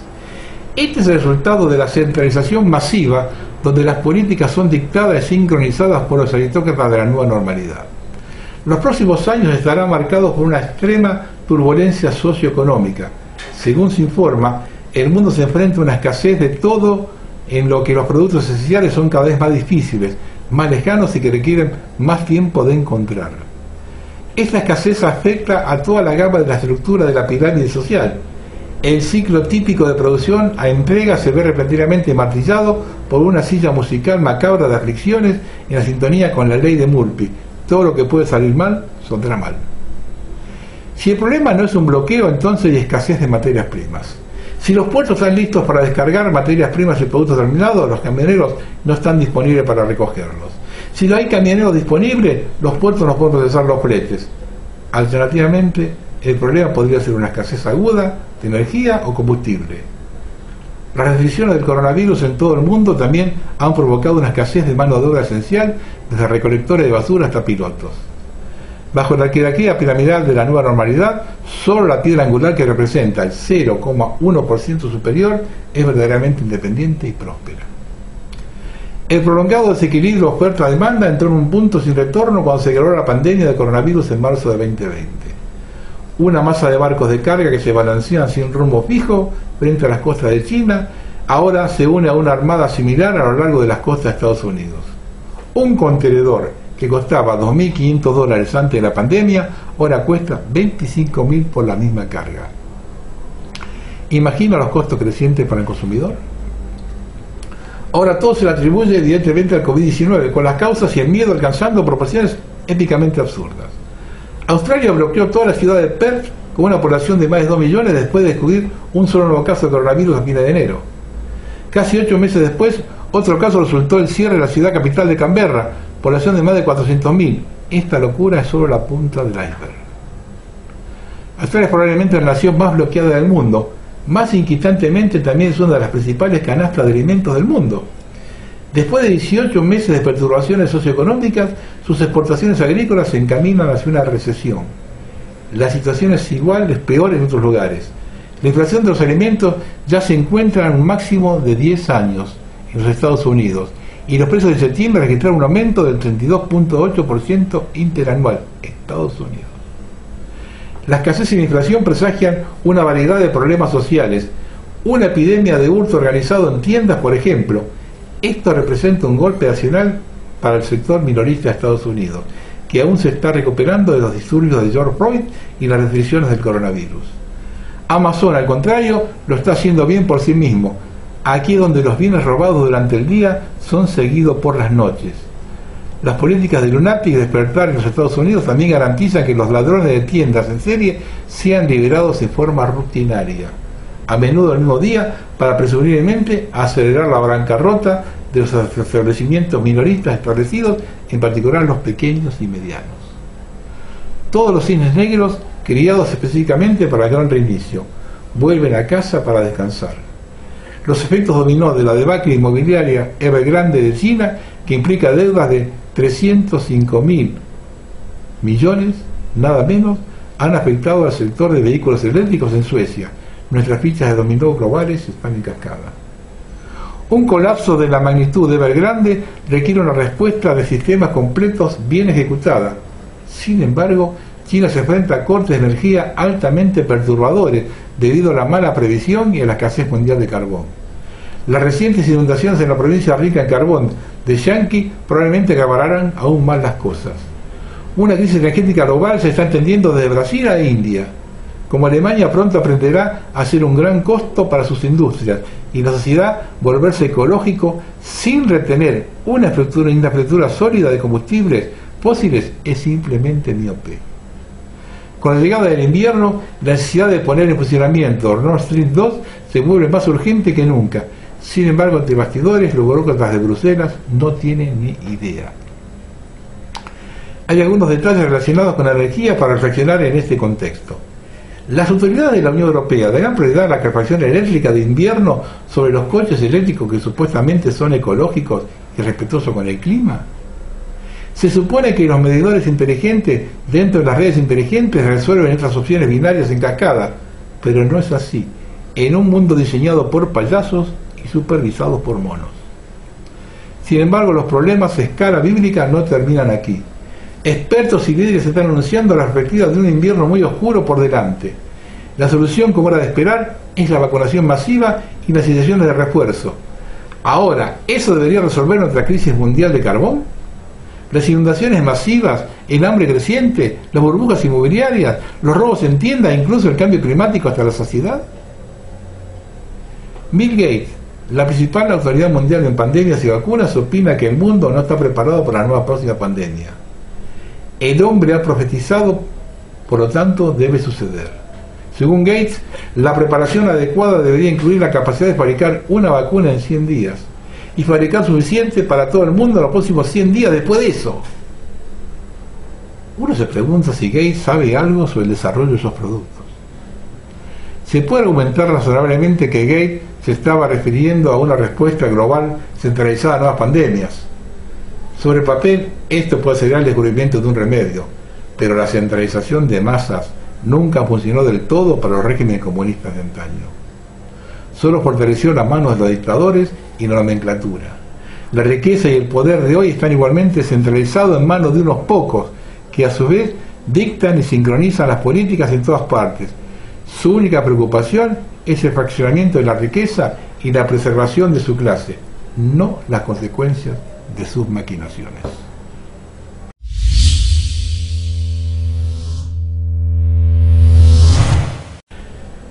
Este es el resultado de la centralización masiva, donde las políticas son dictadas y sincronizadas por los aristócratas de la nueva normalidad. Los próximos años estarán marcados por una extrema turbulencia socioeconómica. Según se informa, el mundo se enfrenta a una escasez de todo, en lo que los productos esenciales son cada vez más difíciles, más lejanos y que requieren más tiempo de encontrar. Esta escasez afecta a toda la gama de la estructura de la pirámide social. El ciclo típico de producción a entrega se ve repentinamente martillado por una silla musical macabra de aflicciones en la sintonía con la ley de Murphy. Todo lo que puede salir mal, saldrá mal. Si el problema no es un bloqueo, entonces hay escasez de materias primas. Si los puertos están listos para descargar materias primas y productos terminados, los camioneros no están disponibles para recogerlos. Si no hay camioneros disponibles, los puertos no pueden procesar los fletes. Alternativamente, el problema podría ser una escasez aguda de energía o combustible. Las restricciones del coronavirus en todo el mundo también han provocado una escasez de mano de obra esencial, desde recolectores de basura hasta pilotos. Bajo la jerarquía piramidal de la nueva normalidad, solo la piedra angular, que representa el 0,1% superior, es verdaderamente independiente y próspera. El prolongado desequilibrio oferta-demanda entró en un punto sin retorno cuando se declaró la pandemia de coronavirus en marzo de 2020. Una masa de barcos de carga que se balancean sin rumbo fijo frente a las costas de China, ahora se une a una armada similar a lo largo de las costas de Estados Unidos. Un contenedor que costaba $2.500 antes de la pandemia, ahora cuesta $25.000 por la misma carga. ¿Imagina los costos crecientes para el consumidor? Ahora todo se le atribuye evidentemente al COVID-19, con las causas y el miedo alcanzando proporciones épicamente absurdas. Australia bloqueó toda la ciudad de Perth con una población de más de 2 millones después de descubrir un solo nuevo caso de coronavirus a fines de enero. Casi 8 meses después, otro caso resultó el cierre de la ciudad capital de Canberra, población de más de 400.000. Esta locura es solo la punta del iceberg. Australia es probablemente la nación más bloqueada del mundo. Más inquietantemente, también es una de las principales canastas de alimentos del mundo. Después de 18 meses de perturbaciones socioeconómicas, sus exportaciones agrícolas se encaminan hacia una recesión. La situación es igual, es peor en otros lugares. La inflación de los alimentos ya se encuentra en un máximo de 10 años en los Estados Unidos, y los precios de septiembre registraron un aumento del 32.8% interanual en Estados Unidos. La escasez y la inflación presagian una variedad de problemas sociales. Una epidemia de hurto organizado en tiendas, por ejemplo. Esto representa un golpe nacional para el sector minorista de Estados Unidos, que aún se está recuperando de los disturbios de George Floyd y las restricciones del coronavirus. Amazon, al contrario, lo está haciendo bien por sí mismo. Aquí es donde los bienes robados durante el día son seguidos por las noches. Las políticas de Lunatic y Despertar en los Estados Unidos también garantizan que los ladrones de tiendas en serie sean liberados de forma rutinaria, a menudo el mismo día, para presumiblemente acelerar la bancarrota de los establecimientos minoristas establecidos, en particular los pequeños y medianos. Todos los cisnes negros, criados específicamente para el gran reinicio, vuelven a casa para descansar. Los efectos dominó de la debacle inmobiliaria Evergrande de China, que implica deudas de 305.000 millones, nada menos, han afectado al sector de vehículos eléctricos en Suecia. Nuestras fichas de dominó globales están en cascada. Un colapso de la magnitud de Evergrande requiere una respuesta de sistemas completos bien ejecutada. Sin embargo, China se enfrenta a cortes de energía altamente perturbadores debido a la mala previsión y a la escasez mundial de carbón. Las recientes inundaciones en la provincia rica en carbón de Yanqui probablemente agravarán aún más las cosas. Una crisis energética global se está extendiendo desde Brasil a India. Como Alemania pronto aprenderá a ser un gran costo para sus industrias y la sociedad volverse ecológico sin retener una infraestructura sólida de combustibles fósiles es simplemente miope. Con la llegada del invierno, la necesidad de poner en funcionamiento Nord Stream 2 se vuelve más urgente que nunca. Sin embargo, entre bastidores, los burócratas de Bruselas no tienen ni idea. Hay algunos detalles relacionados con la energía para reflexionar en este contexto. Las autoridades de la Unión Europea darán prioridad a la calefacción eléctrica de invierno sobre los coches eléctricos que supuestamente son ecológicos y respetuosos con el clima. Se supone que los medidores inteligentes dentro de las redes inteligentes resuelven estas opciones binarias en cascada, pero no es así, en un mundo diseñado por payasos y supervisados por monos. Sin embargo, los problemas a escala bíblica no terminan aquí. Expertos y líderes están anunciando la perspectiva de un invierno muy oscuro por delante. La solución, como era de esperar, es la vacunación masiva y las inyecciones de refuerzo. Ahora, ¿eso debería resolver nuestra crisis mundial de carbón? Las inundaciones masivas, el hambre creciente, las burbujas inmobiliarias, los robos en tiendas e incluso el cambio climático hasta la saciedad. Bill Gates, la principal autoridad mundial en pandemias y vacunas, opina que el mundo no está preparado para la nueva próxima pandemia. El hombre ha profetizado, por lo tanto debe suceder. Según Gates, la preparación adecuada debería incluir la capacidad de fabricar una vacuna en 100 días y fabricar suficiente para todo el mundo en los próximos 100 días después de eso. Uno se pregunta si Gates sabe algo sobre el desarrollo de esos productos. Se puede argumentar razonablemente que Gates se estaba refiriendo a una respuesta global centralizada a nuevas pandemias. Sobre el papel, esto puede ser el descubrimiento de un remedio, pero la centralización de masas nunca funcionó del todo para los regímenes comunistas de antaño. Solo fortaleció las manos de los dictadores y la nomenclatura. La riqueza y el poder de hoy están igualmente centralizados en manos de unos pocos, que a su vez dictan y sincronizan las políticas en todas partes. Su única preocupación es el fraccionamiento de la riqueza y la preservación de su clase, no las consecuencias de sus maquinaciones.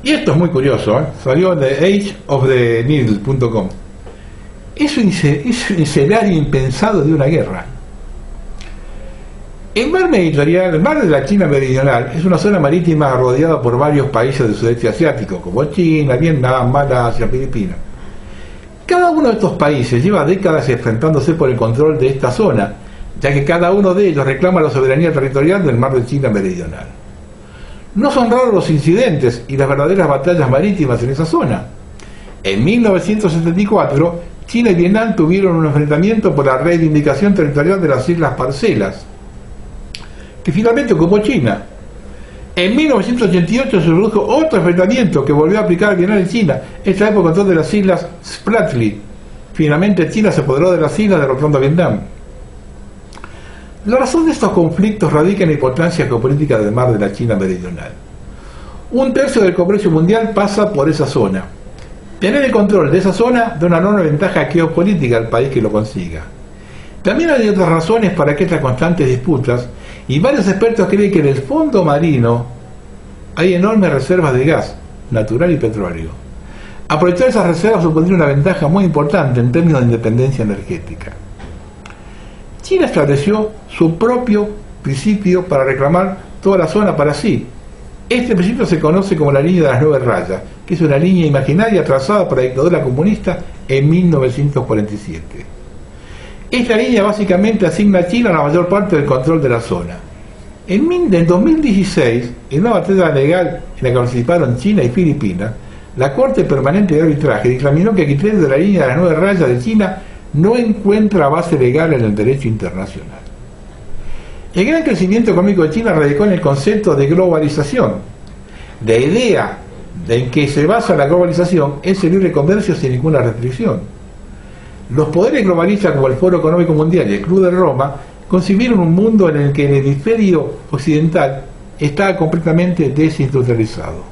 Y esto es muy curioso, salió de ageoftheneedle.com. Es un escenario impensado de una guerra. El mar Mediterráneo, el mar de la China Meridional, es una zona marítima rodeada por varios países del sudeste asiático, como China, Vietnam, Malasia, Filipinas. Cada uno de estos países lleva décadas enfrentándose por el control de esta zona, ya que cada uno de ellos reclama la soberanía territorial del mar de China Meridional. No son raros los incidentes y las verdaderas batallas marítimas en esa zona. En 1974, China y Vietnam tuvieron un enfrentamiento por la reivindicación territorial de las Islas Parcelas, que finalmente ocupó China. En 1988 se produjo otro enfrentamiento que volvió a aplicar a Vietnam y China, esta vez por control de las Islas Spratly. Finalmente China se apoderó de las islas derrotando a Vietnam. La razón de estos conflictos radica en la importancia geopolítica del mar de la China Meridional. 1/3 del comercio mundial pasa por esa zona. Tener el control de esa zona da una enorme ventaja geopolítica al país que lo consiga. También hay otras razones para que estas constantes disputas, y varios expertos creen que en el fondo marino hay enormes reservas de gas natural y petróleo. Aprovechar esas reservas supondría una ventaja muy importante en términos de independencia energética. China estableció su propio principio para reclamar toda la zona para sí. Este principio se conoce como la línea de las 9 rayas, que es una línea imaginaria trazada por la dictadura comunista en 1947. Esta línea básicamente asigna a China la mayor parte del control de la zona. En 2016, en una batalla legal en la que participaron China y Filipinas, la Corte Permanente de Arbitraje dictaminó que el criterio de la línea de las 9 rayas de China no encuentra base legal en el derecho internacional. El gran crecimiento económico de China radicó en el concepto de globalización. La idea en que se basa la globalización es el libre comercio sin ninguna restricción. Los poderes globalistas como el Foro Económico Mundial y el Club de Roma concibieron un mundo en el que el hemisferio occidental estaba completamente desindustrializado.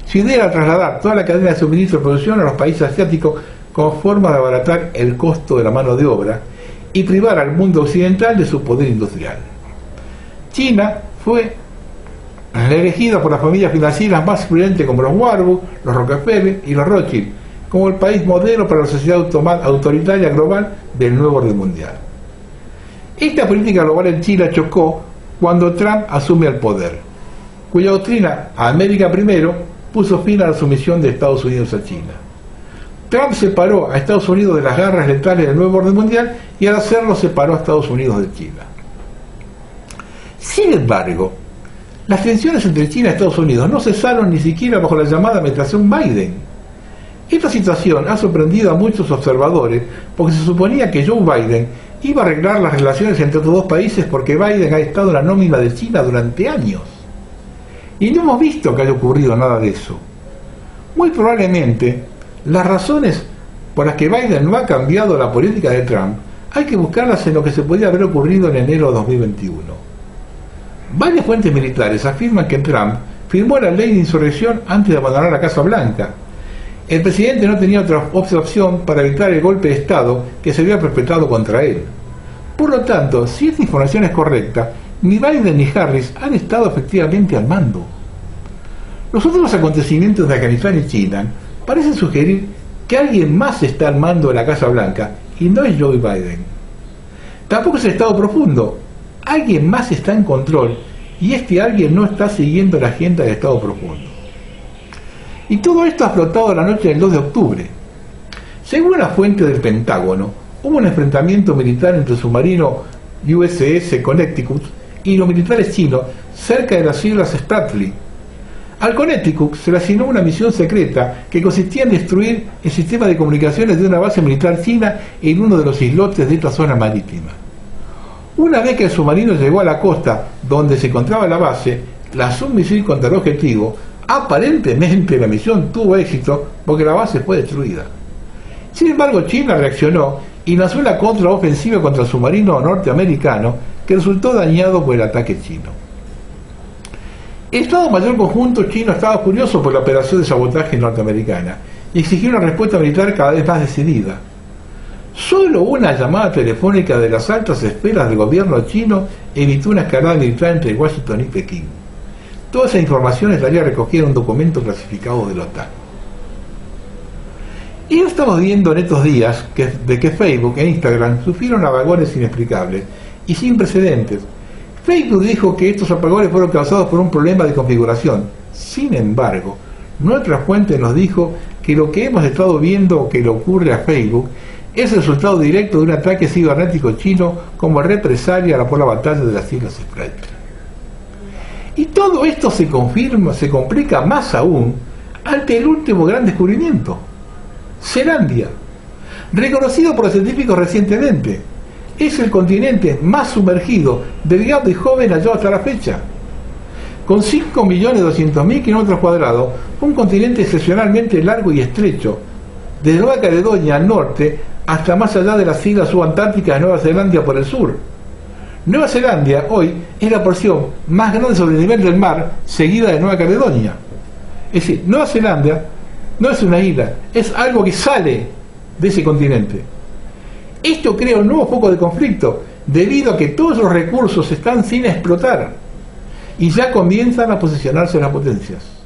Su idea era trasladar toda la cadena de suministro y producción a los países asiáticos como forma de abaratar el costo de la mano de obra y privar al mundo occidental de su poder industrial. China fue elegida por las familias financieras más influyentes como los Warburg, los Rockefeller y los Rothschild, como el país modelo para la sociedad autoritaria global del nuevo orden mundial. Esta política global en China chocó cuando Trump asume el poder, cuya doctrina América primero puso fin a la sumisión de Estados Unidos a China. Trump separó a Estados Unidos de las garras letales del nuevo orden mundial y al hacerlo separó a Estados Unidos de China. Sin embargo, las tensiones entre China y Estados Unidos no cesaron ni siquiera bajo la llamada administración Biden. Esta situación ha sorprendido a muchos observadores porque se suponía que Joe Biden iba a arreglar las relaciones entre estos dos países porque Biden ha estado en la nómina de China durante años. Y no hemos visto que haya ocurrido nada de eso. Muy probablemente, las razones por las que Biden no ha cambiado la política de Trump hay que buscarlas en lo que se podía haber ocurrido en enero de 2021. Varias fuentes militares afirman que Trump firmó la ley de insurrección antes de abandonar la Casa Blanca. El presidente no tenía otra opción para evitar el golpe de Estado que se había perpetrado contra él. Por lo tanto, si esta información es correcta, ni Biden ni Harris han estado efectivamente al mando. Los últimos acontecimientos de Afganistán y China parecen sugerir que alguien más está al mando de la Casa Blanca y no es Joe Biden. Tampoco es el Estado profundo. Alguien más está en control y este alguien no está siguiendo la agenda del Estado profundo. Y todo esto ha explotado la noche del 2 de octubre. Según una fuente del Pentágono, hubo un enfrentamiento militar entre el submarino USS Connecticut y los militares chinos cerca de las islas Spratly. Al Connecticut se le asignó una misión secreta que consistía en destruir el sistema de comunicaciones de una base militar china en uno de los islotes de esta zona marítima. Una vez que el submarino llegó a la costa donde se encontraba la base, lanzó un misil contra el objetivo. Aparentemente la misión tuvo éxito porque la base fue destruida. Sin embargo, China reaccionó y lanzó una contraofensiva contra el submarino norteamericano que resultó dañado por el ataque chino. El Estado Mayor Conjunto chino estaba furioso por la operación de sabotaje norteamericana y exigió una respuesta militar cada vez más decidida. Solo una llamada telefónica de las altas esferas del gobierno chino evitó una escalada militar entre Washington y Pekín. Toda esa información estaría recogida en un documento clasificado de la OTAN. Y estamos viendo en estos días de que Facebook e Instagram sufrieron apagones inexplicables y sin precedentes. Facebook dijo que estos apagones fueron causados por un problema de configuración. Sin embargo, nuestra fuente nos dijo que lo que hemos estado viendo que le ocurre a Facebook es el resultado directo de un ataque cibernético chino como represalia por la batalla de las Islas Spratly. Y todo esto se complica más aún ante el último gran descubrimiento, Zelandia, reconocido por los científicos recientemente. Es el continente más sumergido, delgado y joven hallado hasta la fecha. Con 5.200.000 kilómetros cuadrados, un continente excepcionalmente largo y estrecho, desde Nueva Caledonia al norte hasta más allá de las islas subantárticas de Nueva Zelanda por el sur. Nueva Zelanda hoy es la porción más grande sobre el nivel del mar, seguida de Nueva Caledonia. Es decir, Nueva Zelanda no es una isla, es algo que sale de ese continente. Esto crea un nuevo foco de conflicto, debido a que todos los recursos están sin explotar y ya comienzan a posicionarse las potencias.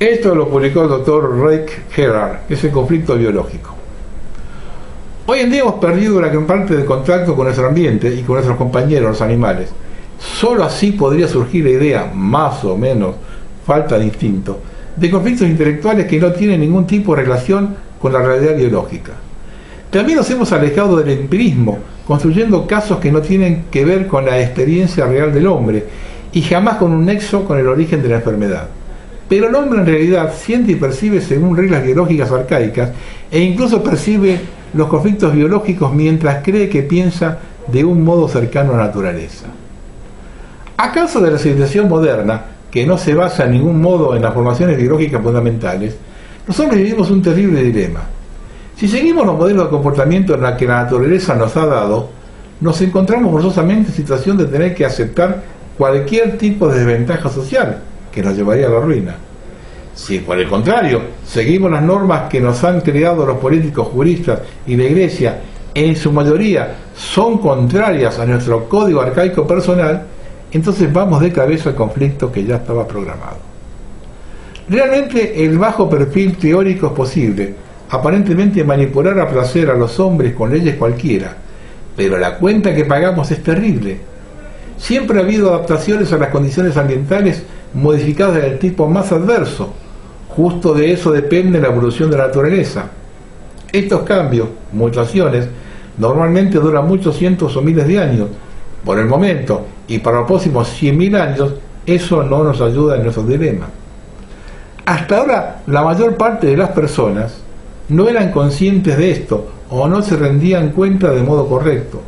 Esto lo publicó el doctor Rick Gerard, que es el conflicto biológico. Hoy en día hemos perdido una gran parte del contacto con nuestro ambiente y con nuestros compañeros, los animales. Solo así podría surgir la idea, más o menos falta de instinto, de conflictos intelectuales que no tienen ningún tipo de relación con la realidad biológica. También nos hemos alejado del empirismo, construyendo casos que no tienen que ver con la experiencia real del hombre y jamás con un nexo con el origen de la enfermedad. Pero el hombre en realidad siente y percibe según reglas biológicas arcaicas e incluso percibe los conflictos biológicos mientras cree que piensa de un modo cercano a la naturaleza. A causa de la civilización moderna, que no se basa en ningún modo en las formaciones biológicas fundamentales, los hombres vivimos un terrible dilema. Si seguimos los modelos de comportamiento en la que la naturaleza nos ha dado, nos encontramos forzosamente en situación de tener que aceptar cualquier tipo de desventaja social que nos llevaría a la ruina. Si por el contrario seguimos las normas que nos han creado los políticos, juristas y la Iglesia, en su mayoría son contrarias a nuestro código arcaico personal, entonces vamos de cabeza al conflicto que ya estaba programado. Realmente el bajo perfil teórico es posible, aparentemente manipular a placer a los hombres con leyes cualquiera, pero la cuenta que pagamos es terrible. Siempre ha habido adaptaciones a las condiciones ambientales modificadas del tipo más adverso. Justo de eso depende la evolución de la naturaleza. Estos cambios, mutaciones, normalmente duran muchos cientos o miles de años. Por el momento, y para los próximos 100.000 años, eso no nos ayuda en nuestro dilema. Hasta ahora, la mayor parte de las personas no eran conscientes de esto o no se rendían cuenta de modo correcto.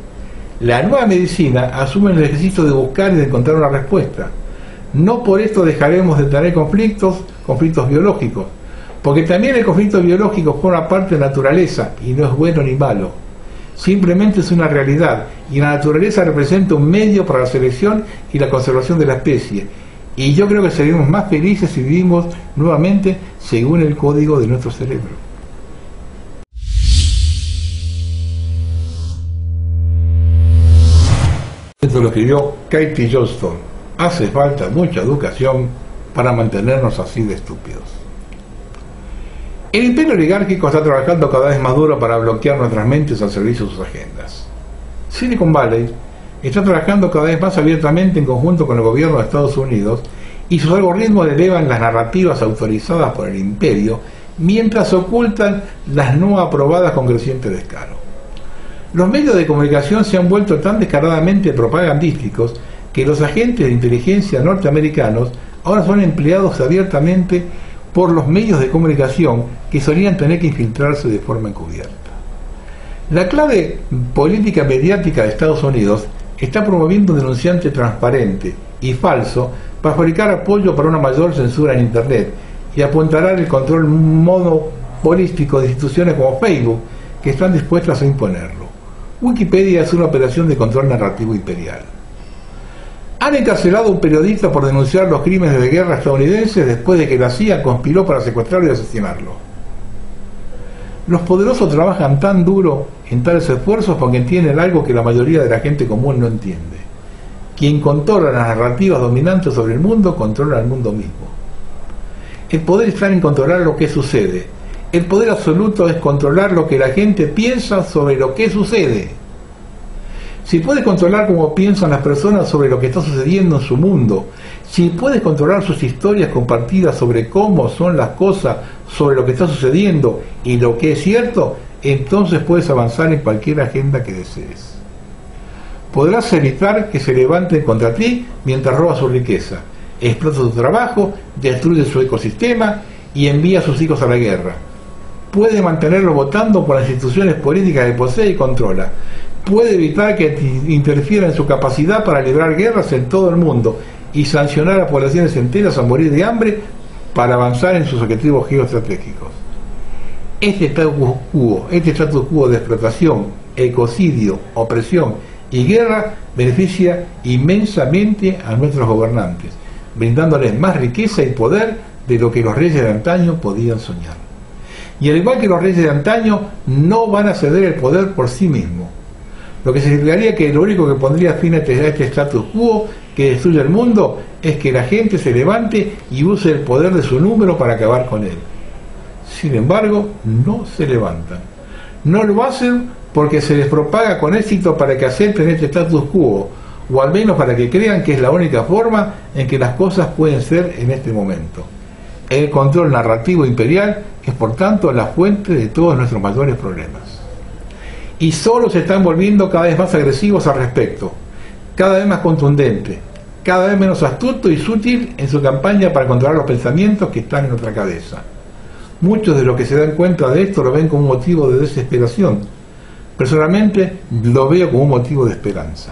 La nueva medicina asume el ejercicio de buscar y de encontrar una respuesta. No por esto dejaremos de tener conflictos biológicos, porque también el conflicto biológico forma parte de la naturaleza y no es bueno ni malo. Simplemente es una realidad y la naturaleza representa un medio para la selección y la conservación de la especie. Y yo creo que seremos más felices si vivimos nuevamente según el código de nuestro cerebro. Esto lo escribió Katie Johnston. Hace falta mucha educación para mantenernos así de estúpidos. El imperio oligárquico está trabajando cada vez más duro para bloquear nuestras mentes al servicio de sus agendas. Silicon Valley está trabajando cada vez más abiertamente en conjunto con el gobierno de Estados Unidos y sus algoritmos elevan las narrativas autorizadas por el imperio mientras ocultan las no aprobadas con creciente descaro. Los medios de comunicación se han vuelto tan descaradamente propagandísticos que los agentes de inteligencia norteamericanos ahora son empleados abiertamente por los medios de comunicación que solían tener que infiltrarse de forma encubierta. La clave política mediática de Estados Unidos está promoviendo un denunciante transparente y falso para fabricar apoyo para una mayor censura en Internet y apuntalar el control monopolístico de instituciones como Facebook que están dispuestas a imponerlo. Wikipedia es una operación de control narrativo imperial. Han encarcelado a un periodista por denunciar los crímenes de guerra estadounidenses después de que la CIA conspiró para secuestrarlo y asesinarlo. Los poderosos trabajan tan duro en tales esfuerzos porque entienden algo que la mayoría de la gente común no entiende. Quien controla las narrativas dominantes sobre el mundo, controla el mundo mismo. El poder está en controlar lo que sucede. El poder absoluto es controlar lo que la gente piensa sobre lo que sucede. Si puedes controlar cómo piensan las personas sobre lo que está sucediendo en su mundo, si puedes controlar sus historias compartidas sobre cómo son las cosas, sobre lo que está sucediendo y lo que es cierto, entonces puedes avanzar en cualquier agenda que desees. Podrás evitar que se levanten contra ti mientras roba su riqueza, explota su trabajo, destruye su ecosistema y envía a sus hijos a la guerra. Puede mantenerlo votando por las instituciones políticas que posee y controla. Puede evitar que interfiera en su capacidad para librar guerras en todo el mundo y sancionar a poblaciones enteras a morir de hambre para avanzar en sus objetivos geoestratégicos. Este status quo de explotación, ecocidio, opresión y guerra beneficia inmensamente a nuestros gobernantes, brindándoles más riqueza y poder de lo que los reyes de antaño podían soñar. Y al igual que los reyes de antaño, no van a ceder el poder por sí mismos. Lo que significaría que lo único que pondría fin a este status quo que destruye el mundo es que la gente se levante y use el poder de su número para acabar con él. Sin embargo, no se levantan. No lo hacen porque se les propaga con éxito para que acepten este status quo, o al menos para que crean que es la única forma en que las cosas pueden ser en este momento. El control narrativo imperial es por tanto la fuente de todos nuestros mayores problemas. Y solo se están volviendo cada vez más agresivos al respecto, cada vez más contundentes, cada vez menos astuto y sutil en su campaña para controlar los pensamientos que están en nuestra cabeza. Muchos de los que se dan cuenta de esto lo ven como un motivo de desesperación. Personalmente lo veo como un motivo de esperanza.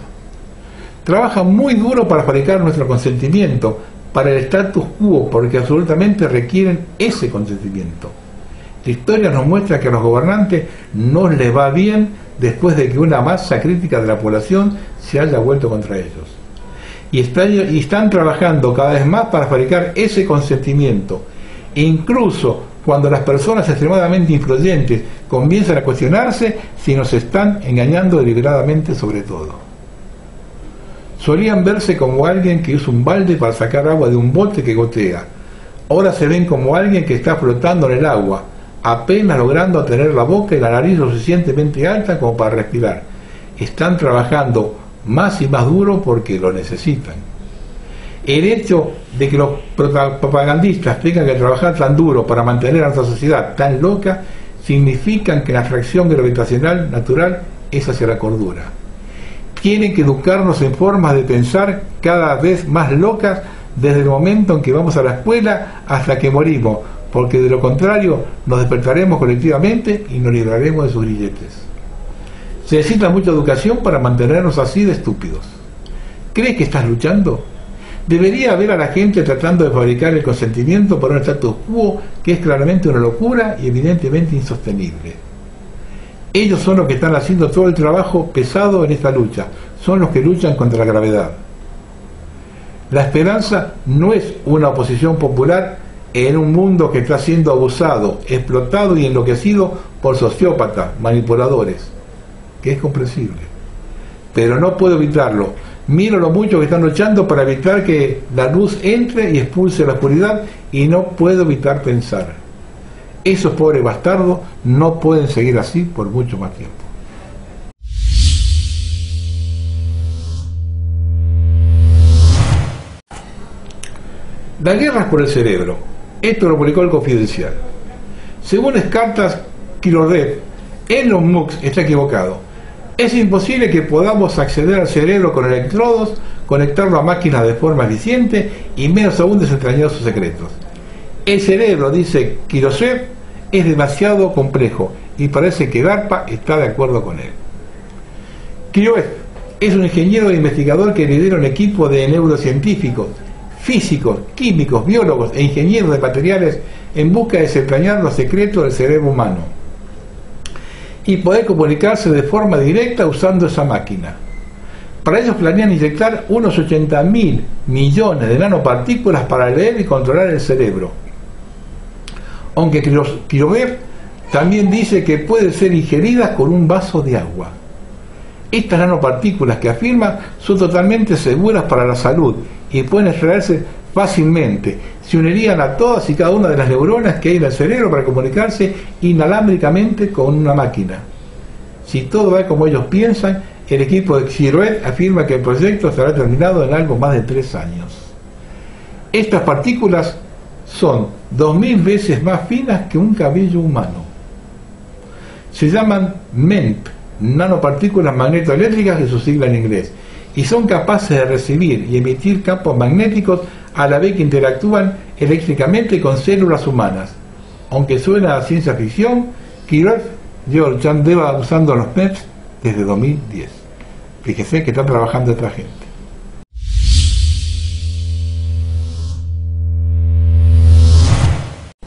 Trabajan muy duro para fabricar nuestro consentimiento, para el status quo, porque absolutamente requieren ese consentimiento. La historia nos muestra que a los gobernantes no les va bien después de que una masa crítica de la población se haya vuelto contra ellos. Y están trabajando cada vez más para fabricar ese consentimiento, incluso cuando las personas extremadamente influyentes comienzan a cuestionarse si nos están engañando deliberadamente sobre todo. Solían verse como alguien que usa un balde para sacar agua de un bote que gotea. Ahora se ven como alguien que está flotando en el agua, apenas logrando tener la boca y la nariz lo suficientemente alta como para respirar. Están trabajando más y más duro porque lo necesitan. El hecho de que los propagandistas tengan que trabajar tan duro para mantener a nuestra sociedad tan loca significa que la atracción gravitacional natural es hacia la cordura. Tienen que educarnos en formas de pensar cada vez más locas desde el momento en que vamos a la escuela hasta que morimos, porque de lo contrario nos despertaremos colectivamente y nos libraremos de sus grilletes. Se necesita mucha educación para mantenernos así de estúpidos. ¿Crees que estás luchando? Debería haber a la gente tratando de fabricar el consentimiento por un status quo que es claramente una locura y evidentemente insostenible. Ellos son los que están haciendo todo el trabajo pesado en esta lucha, son los que luchan contra la gravedad. La esperanza no es una oposición popular en un mundo que está siendo abusado, explotado y enloquecido por sociópatas, manipuladores, que es comprensible. Pero no puedo evitarlo. Miro lo mucho que están luchando para evitar que la luz entre y expulse la oscuridad y no puedo evitar pensar. Esos pobres bastardos no pueden seguir así por mucho más tiempo. La guerra es por el cerebro. Esto lo publicó el Confidencial. Según las cartas Kilorev, Elon Musk está equivocado. Es imposible que podamos acceder al cerebro con electrodos, conectarlo a máquinas de forma eficiente y menos aún desentrañar sus secretos. El cerebro, dice Kilorev, es demasiado complejo y parece que DARPA está de acuerdo con él. Kilorev es un ingeniero e investigador que lidera un equipo de neurocientíficos, físicos, químicos, biólogos e ingenieros de materiales en busca de desentrañar los secretos del cerebro humano y poder comunicarse de forma directa usando esa máquina. Para ellos planean inyectar unos 80.000 millones de nanopartículas para leer y controlar el cerebro. Aunque Kilorev también dice que pueden ser ingeridas con un vaso de agua. Estas nanopartículas que afirma son totalmente seguras para la salud y pueden extraerse fácilmente. Se unirían a todas y cada una de las neuronas que hay en el cerebro para comunicarse inalámbricamente con una máquina. Si todo va como ellos piensan, el equipo de Kilorev afirma que el proyecto estará terminado en algo más de 3 años. Estas partículas son 2000 veces más finas que un cabello humano. Se llaman MEMP, nanopartículas magnetoeléctricas, de su sigla en inglés, y son capaces de recibir y emitir campos magnéticos a la vez que interactúan eléctricamente con células humanas. Aunque suena a ciencia ficción, Kilorev lleva usando los MEMPs desde 2010. Fíjese que está trabajando esta gente.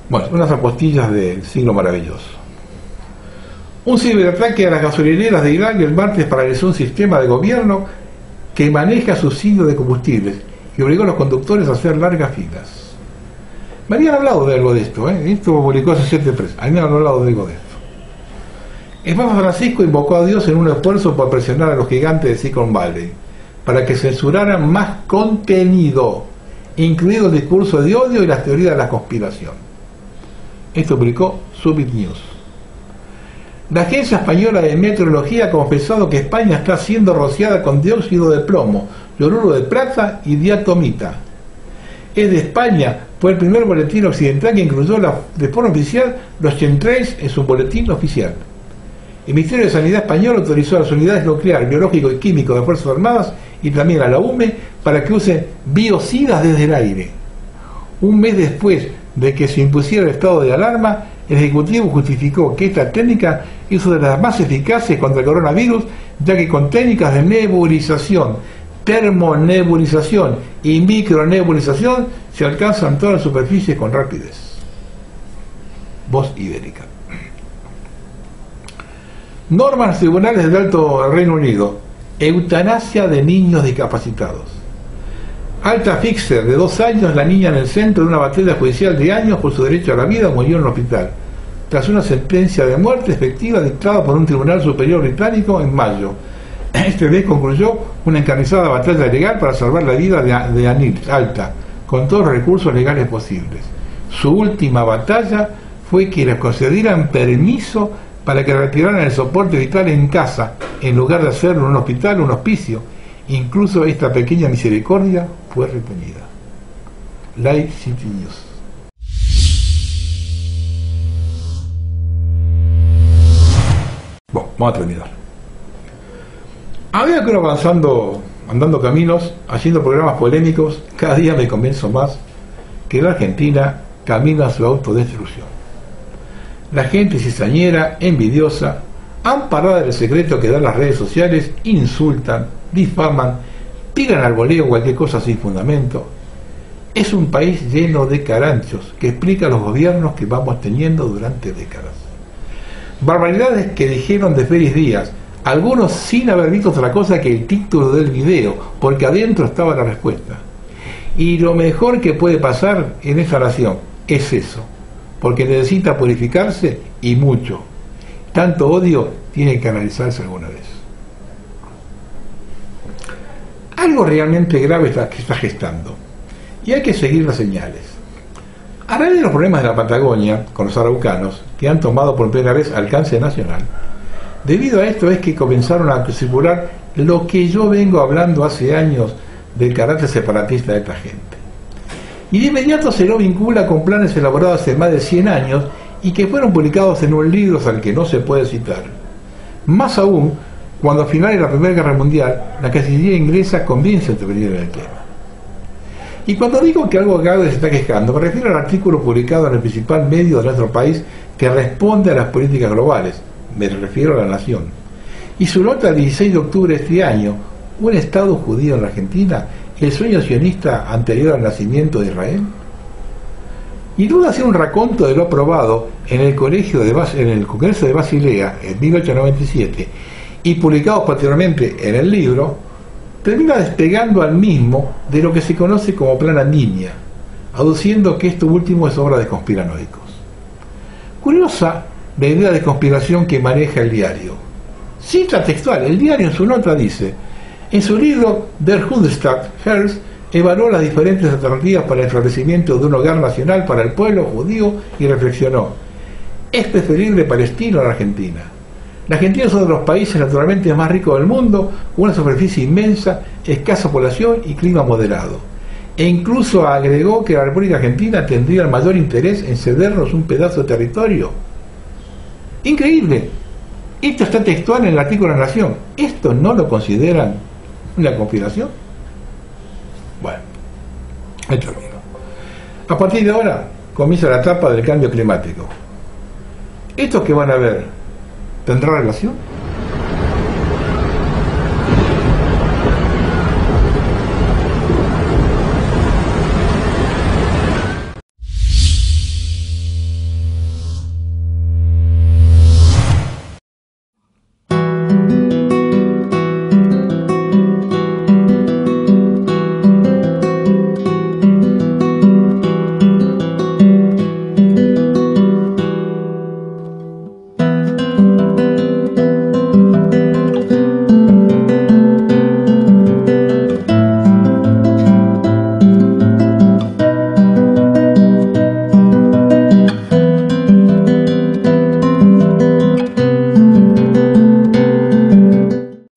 Bueno, unas apostillas del siglo maravilloso. Un ciberataque a las gasolineras de Irak el martes paralizó un sistema de gobierno que maneja subsidios de combustibles y obligó a los conductores a hacer largas filas. Me habían hablado de algo de esto, esto lo publicó hace 7 meses. A mí me han hablado de algo de esto. El Papa Francisco invocó a Dios en un esfuerzo por presionar a los gigantes de Silicon Valley para que censuraran más contenido, incluido el discurso de odio y las teorías de la conspiración. Esto publicó Summit News. La Agencia Española de Meteorología ha confesado que España está siendo rociada con dióxido de plomo, cloruro de plata y diatomita. Es de España, fue el primer boletín occidental que incluyó de forma oficial los chemtrails en su boletín oficial. El Ministerio de Sanidad español autorizó a las unidades nuclear, biológico y químico de Fuerzas Armadas y también a la UME para que usen biocidas desde el aire. Un mes después de que se impusiera el estado de alarma, el Ejecutivo justificó que esta técnica es una de las más eficaces contra el coronavirus, ya que con técnicas de nebulización, termonebulización y micronebulización se alcanzan todas las superficies con rapidez. Voz Ibérica. Normas tribunales del Alto Reino Unido. Eutanasia de niños discapacitados. Alta Fixer, de 2 años, la niña en el centro de una batalla judicial de años por su derecho a la vida, murió en un hospital, tras una sentencia de muerte efectiva dictada por un tribunal superior británico en mayo. Este mes concluyó una encarnizada batalla legal para salvar la vida de Anil Alta, con todos los recursos legales posibles. Su última batalla fue que les concedieran permiso para que retiraran el soporte vital en casa, en lugar de hacerlo en un hospital o un hospicio. Incluso esta pequeña misericordia fue retenida. Live City News. Bueno, vamos a terminar. A medida que uno avanzando, andando caminos, haciendo programas polémicos, cada día me convenzo más que la Argentina camina a su autodestrucción. La gente cizañera, envidiosa, amparada del secreto que dan las redes sociales, insultan, difaman, tiran al voleo cualquier cosa sin fundamento. Es un país lleno de caranchos que explica los gobiernos que vamos teniendo durante décadas. Barbaridades que dijeron de Félix Díaz, algunos sin haber visto otra cosa que el título del video, porque adentro estaba la respuesta. Y lo mejor que puede pasar en esta nación es eso, porque necesita purificarse y mucho. Tanto odio tiene que analizarse alguna vez. Algo realmente grave que está gestando, y hay que seguir las señales. A raíz de los problemas de la Patagonia con los araucanos, que han tomado por primera vez alcance nacional, debido a esto es que comenzaron a circular lo que yo vengo hablando hace años del carácter separatista de esta gente. Y de inmediato se lo vincula con planes elaborados hace más de 100 años y que fueron publicados en un libro al que no se puede citar. Más aún, cuando a finales de la Primera Guerra Mundial, la Cancillería inglesa comienza a intervenir en el tema. Y cuando digo que algo grave se está quejando, me refiero al artículo publicado en el principal medio de nuestro país que responde a las políticas globales, me refiero a La Nación. Y su nota del 16 de octubre de este año, ¿un Estado judío en la Argentina, el sueño sionista anterior al nacimiento de Israel? Y duda hacer un raconto de lo aprobado en el Congreso de Basilea en 1897 y publicado posteriormente en el libro, termina despegando al mismo de lo que se conoce como Plan Andinia, aduciendo que esto último es obra de conspiranoicos. Curiosa la idea de conspiración que maneja el diario. Cita textual, el diario en su nota dice: en su libro Der Hundestag Herz evaluó las diferentes alternativas para el establecimiento de un hogar nacional para el pueblo judío y reflexionó: es preferible Palestina a la Argentina. La Argentina es uno de los países naturalmente más ricos del mundo, una superficie inmensa, escasa población y clima moderado. E incluso agregó que la República Argentina tendría el mayor interés en cedernos un pedazo de territorio. Increíble. Esto está textual en el artículo de La Nación. ¿Esto no lo consideran una conspiración? Bueno, ahí termino. A partir de ahora comienza la etapa del cambio climático. ¿Estos que van a ver tendrá relación?